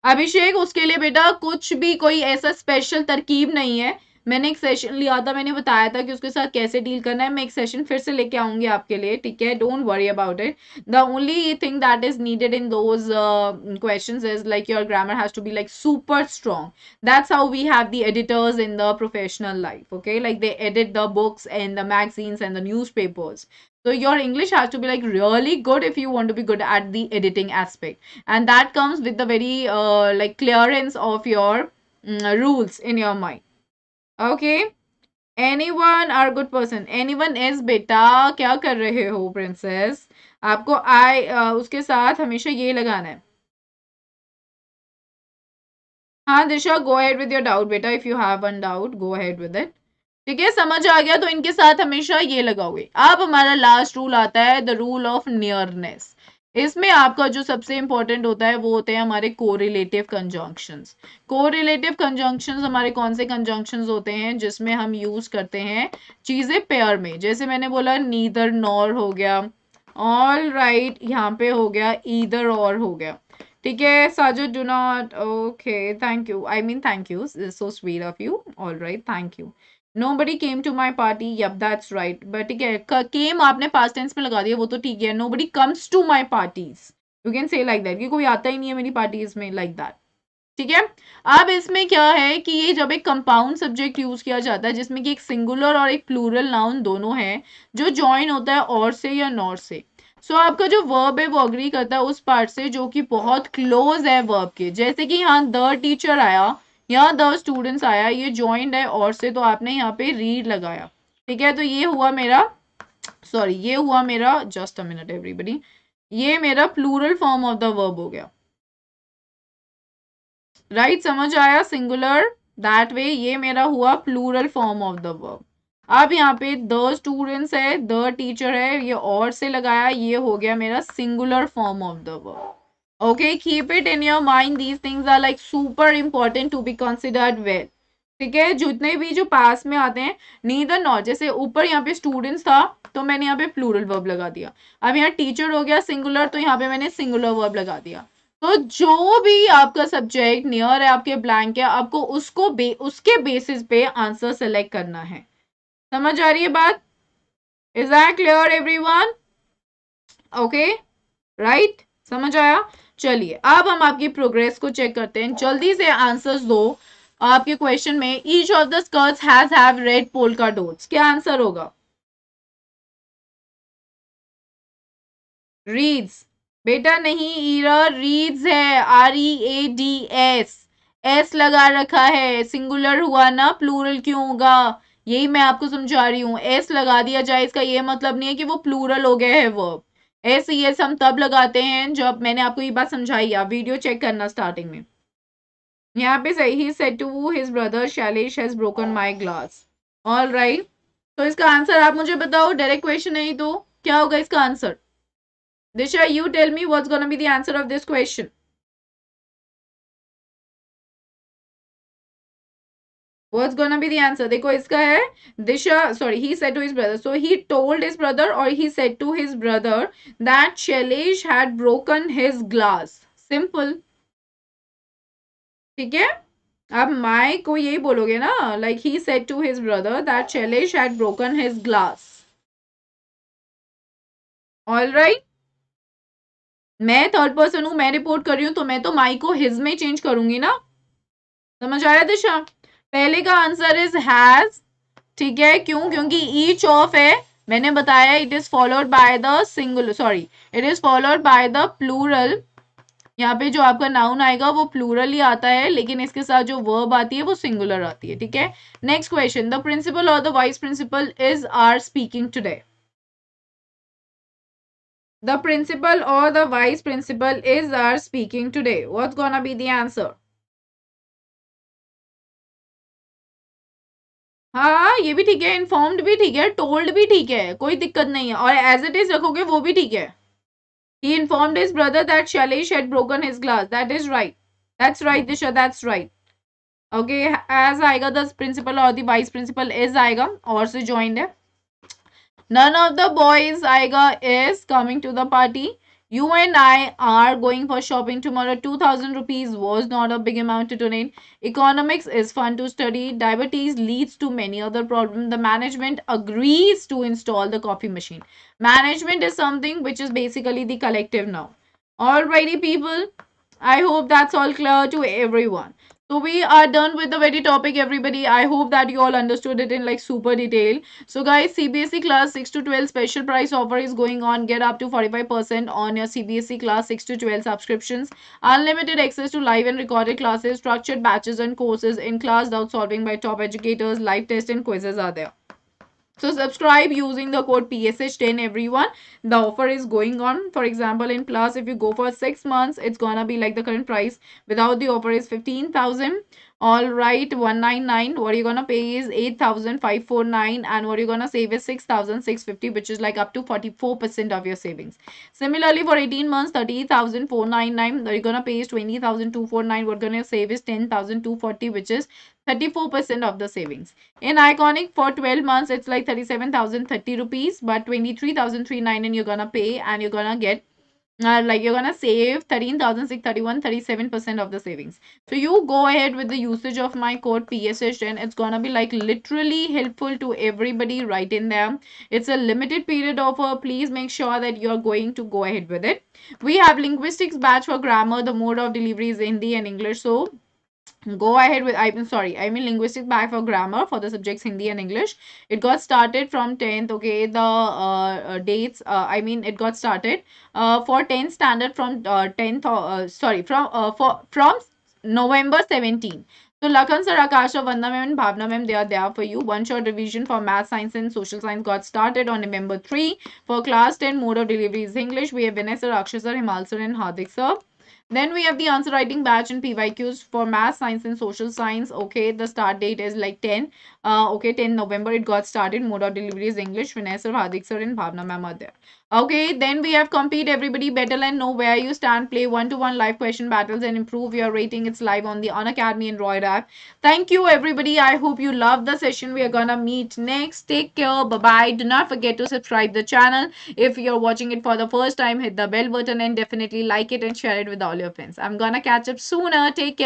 अभिषेक, उसके लिए बेटा कुछ भी कोई ऐसा स्पेशल तरकीब नहीं है. मैंने एक सेशन लिया था, मैंने बताया था कि उसके साथ कैसे डील करना है. मैं एक सेशन फिर से लेके आऊंगी आपके लिए, ठीक है, don't worry about it. The only thing that is needed in those questions is like your grammar has to be like super strong. That's how we have the editors in the professional life. Okay, like they edit the books and the magazines and the newspapers. So your English has to be like really good if you want to be good at the editing aspect, and that comes with the very like clearance of your rules in your mind. Okay, anyone are good person? Anyone is बेटा क्या कर रहे हो princess? आपको उसके साथ हमेशा ये लगाना है. हाँ दिशा, go ahead with your doubt बेटा. If you have one doubt, go ahead with it. ठीक है, समझ आ गया. तो इनके साथ हमेशा ये लगाओगे. अब हमारा लास्ट रूल आता है, द रूल ऑफ नियरनेस. इसमें आपका जो सबसे इंपॉर्टेंट होता है वो होते हैं हमारे कोरिलेटिव कंजंक्शंस. कोरिलेटिव कंजंक्शंस हमारे कौन से कंजंक्शंस होते हैं? जिसमें हम यूज करते हैं चीजें पेयर में. जैसे मैंने बोला नीदर नॉर हो गया. ऑल राइट, यहाँ पे हो गया ईदर और हो गया. ठीक है Sajid, do not, okay, thank you, I mean thank you, so sweet of you. All right, thank you. Nobody came to my party. Yep, that's right. But ठीक है, came आपने past tense में लगा दिया, वो तो ठीक है. Nobody comes to my parties. You can say like that कि कोई आता ही नहीं है मेरी पार्टीज में, like that. ठीक है. अब इसमें क्या है कि ये जब एक कंपाउंड सब्जेक्ट यूज किया जाता है जिसमें कि एक सिंगुलर और एक प्लूरल नाउन दोनों है जो ज्वाइन होता है और से या नॉर से. सो आपका जो वर्ब है वो अग्री करता है उस पार्ट से जो कि बहुत क्लोज है वर्ब के. जैसे कि यहाँ द टीचर आया, यहाँ द स्टूडेंट्स आया, ये ज्वाइंट है और से, तो आपने यहाँ पे रीड लगाया. ठीक है, तो ये हुआ मेरा, सॉरी ये हुआ मेरा, जस्ट अ मिनट एवरीबॉडी, ये मेरा plural form of the verb हो गया. राइट, समझ आया? सिंगुलर दैट वे ये मेरा हुआ plural form of the verb. अब यहाँ पे द स्टूडेंट्स है, द टीचर है, ये और से लगाया, ये हो गया मेरा singular form of the verb. Okay, keep it in your mind. These things are like super important to be considered well. ठीक है, जितने भी जो पास में आते हैं नीदर नॉट, जैसे ऊपर यहाँ पे स्टूडेंट्स था तो मैंने यहाँ पे प्लूरल वर्ब लगा दिया. अब यहाँ टीचर हो गया सिंगुलर, तो यहाँ पे मैंने सिंगुलर वर्ब लगा दिया. तो जो भी आपका सब्जेक्ट नियर है आपके ब्लैंक है, आपको उसको उसके बेसिस पे आंसर सेलेक्ट करना है. समझ आ रही है बात? Is that clear everyone? Okay, right, समझ आया? चलिए अब हम आपकी प्रोग्रेस को चेक करते हैं. जल्दी से आंसर्स दो. आपके क्वेश्चन में each of the skirts have read polka dots, क्या आंसर होगा? रीड्स बेटा नहीं, ईरर रीड्स है, READS, एस लगा रखा है, सिंगुलर हुआ ना, प्लूरल क्यों होगा? यही मैं आपको समझा रही हूँ, एस लगा दिया जाए इसका ये मतलब नहीं है कि वो प्लूरल हो गया है वर्ब। एस एस हम तब लगाते हैं जब, मैंने आपको ये बात समझाई, आप वीडियो चेक करना स्टार्टिंग में। यहाँ पे सही, he said to his brother Shailesh has broken my glass. All right, तो इसका आंसर आप मुझे बताओ, डायरेक्ट क्वेश्चन नहीं तो क्या होगा इसका answer? Disha, you tell me what's gonna be the answer of this question. What's gonna be the answer? देखो इसका है, Disha, sorry, he said to his brother. So he told his brother or he said to his brother that Shailesh had broken his glass. Simple. ठीक है? अब माई को यही बोलोगे ना, like he said to his brother that Shailesh had broken his glass. All right? मैं third person हूं, मैं रिपोर्ट कर रही हूं, तो मैं तो माई को हिज में चेंज करूंगी ना। समझ आया दिशा? पहले का आंसर इज हैज, ठीक है, क्यों? क्योंकि ईच ऑफ है, मैंने बताया, it is followed by the singular, sorry, it is followed by the plural. यहाँ पे जो आपका नाउन आएगा वो प्लूरल ही आता है, लेकिन इसके साथ जो वर्ब आती है वो सिंगुलर आती है, ठीक है। नेक्स्ट क्वेश्चन, द प्रिंसिपल और the vice principal is are speaking today. The principal और the vice principal is are speaking today, what's gonna be the answer? हाँ, ये भी ठीक है, इन्फॉर्म्ड भी ठीक है, टोल्ड भी ठीक है, कोई दिक्कत नहीं है, और एज इट इज रखोगे वो भी ठीक है। He informed his brother that Shailesh had broken his glass. That is right. That's right, Disha. That's right. Okay, as आएगा the principal और the vice principal is आएगा, और से joined है. None of the boys आएगा is coming to the party. You and I are going for shopping tomorrow. 2000 rupees was not a big amount to donate. Economics is fun to study. Diabetes leads to many other problems. The management agrees to install the coffee machine. Management is something which is basically the collective now. Alrighty, people. I hope that's all clear to everyone. So we are done with the very topic, everybody. I hope that you all understood it in like super detail. So guys, CBSE class 6 to 12 special price offer is going on. Get up to 45% on your CBSE class 6 to 12 subscriptions. Unlimited access to live and recorded classes, structured batches and courses, in-class doubt solving by top educators, live tests and quizzes are there. So subscribe using the code PSH10, everyone. The offer is going on. For example, in plus, if you go for 6 months, it's gonna be like the current price. Without the offer is 15,000. All right, 199. What you're gonna pay is 8,549, and what you're gonna save is 6,650, which is like up to 44% of your savings. Similarly, for 18 months, 30,499. What you're gonna pay is 20,249. What you're gonna save is 10,240, which is 34% of the savings. In Iconic, for 12 months, it's like 37,030 rupees, but 23,399 you're gonna pay, and you're gonna get like you're gonna save 13,631, 37% of the savings. So you go ahead with the usage of my code PSH10. It's gonna be like literally helpful to everybody right in there. It's a limited period offer. Please make sure that you're going to go ahead with it. We have linguistics batch for grammar. The mode of delivery is Hindi and English. So go ahead with, I mean linguistic back for grammar for the subjects Hindi and English. It got started from 10th. Okay, the dates, I mean it got started for 10th standard from 10th, sorry, from November 17. So Lakhan sir, Akasha, Vanda ma'am and Bhavna ma'am, they are there for you. One shot revision for math, science and social science got started on November 3. For class 10, mode of delivery is English. We have Vinay sir, Akshay sir, Himal sir and Hardik sir. Then we have the answer writing batch and PYQs for math, science and social science. Okay, the start date is like 10. Okay, 10 November it got started. Mode of delivery is English. Vinay sir, Hardik sir and Bhavna ma'am are there. Okay, then we have compete everybody battle and know where you stand. Play one-to-one live question battles and improve your rating. It's live on the Unacademy Android app. Thank you everybody. I hope you love the session. We are gonna meet next. Take care. Bye-bye. Do not forget to subscribe the channel. If you're watching it for the first time, hit the bell button and definitely like it and share it with all your friends. I'm gonna catch up sooner. Take care.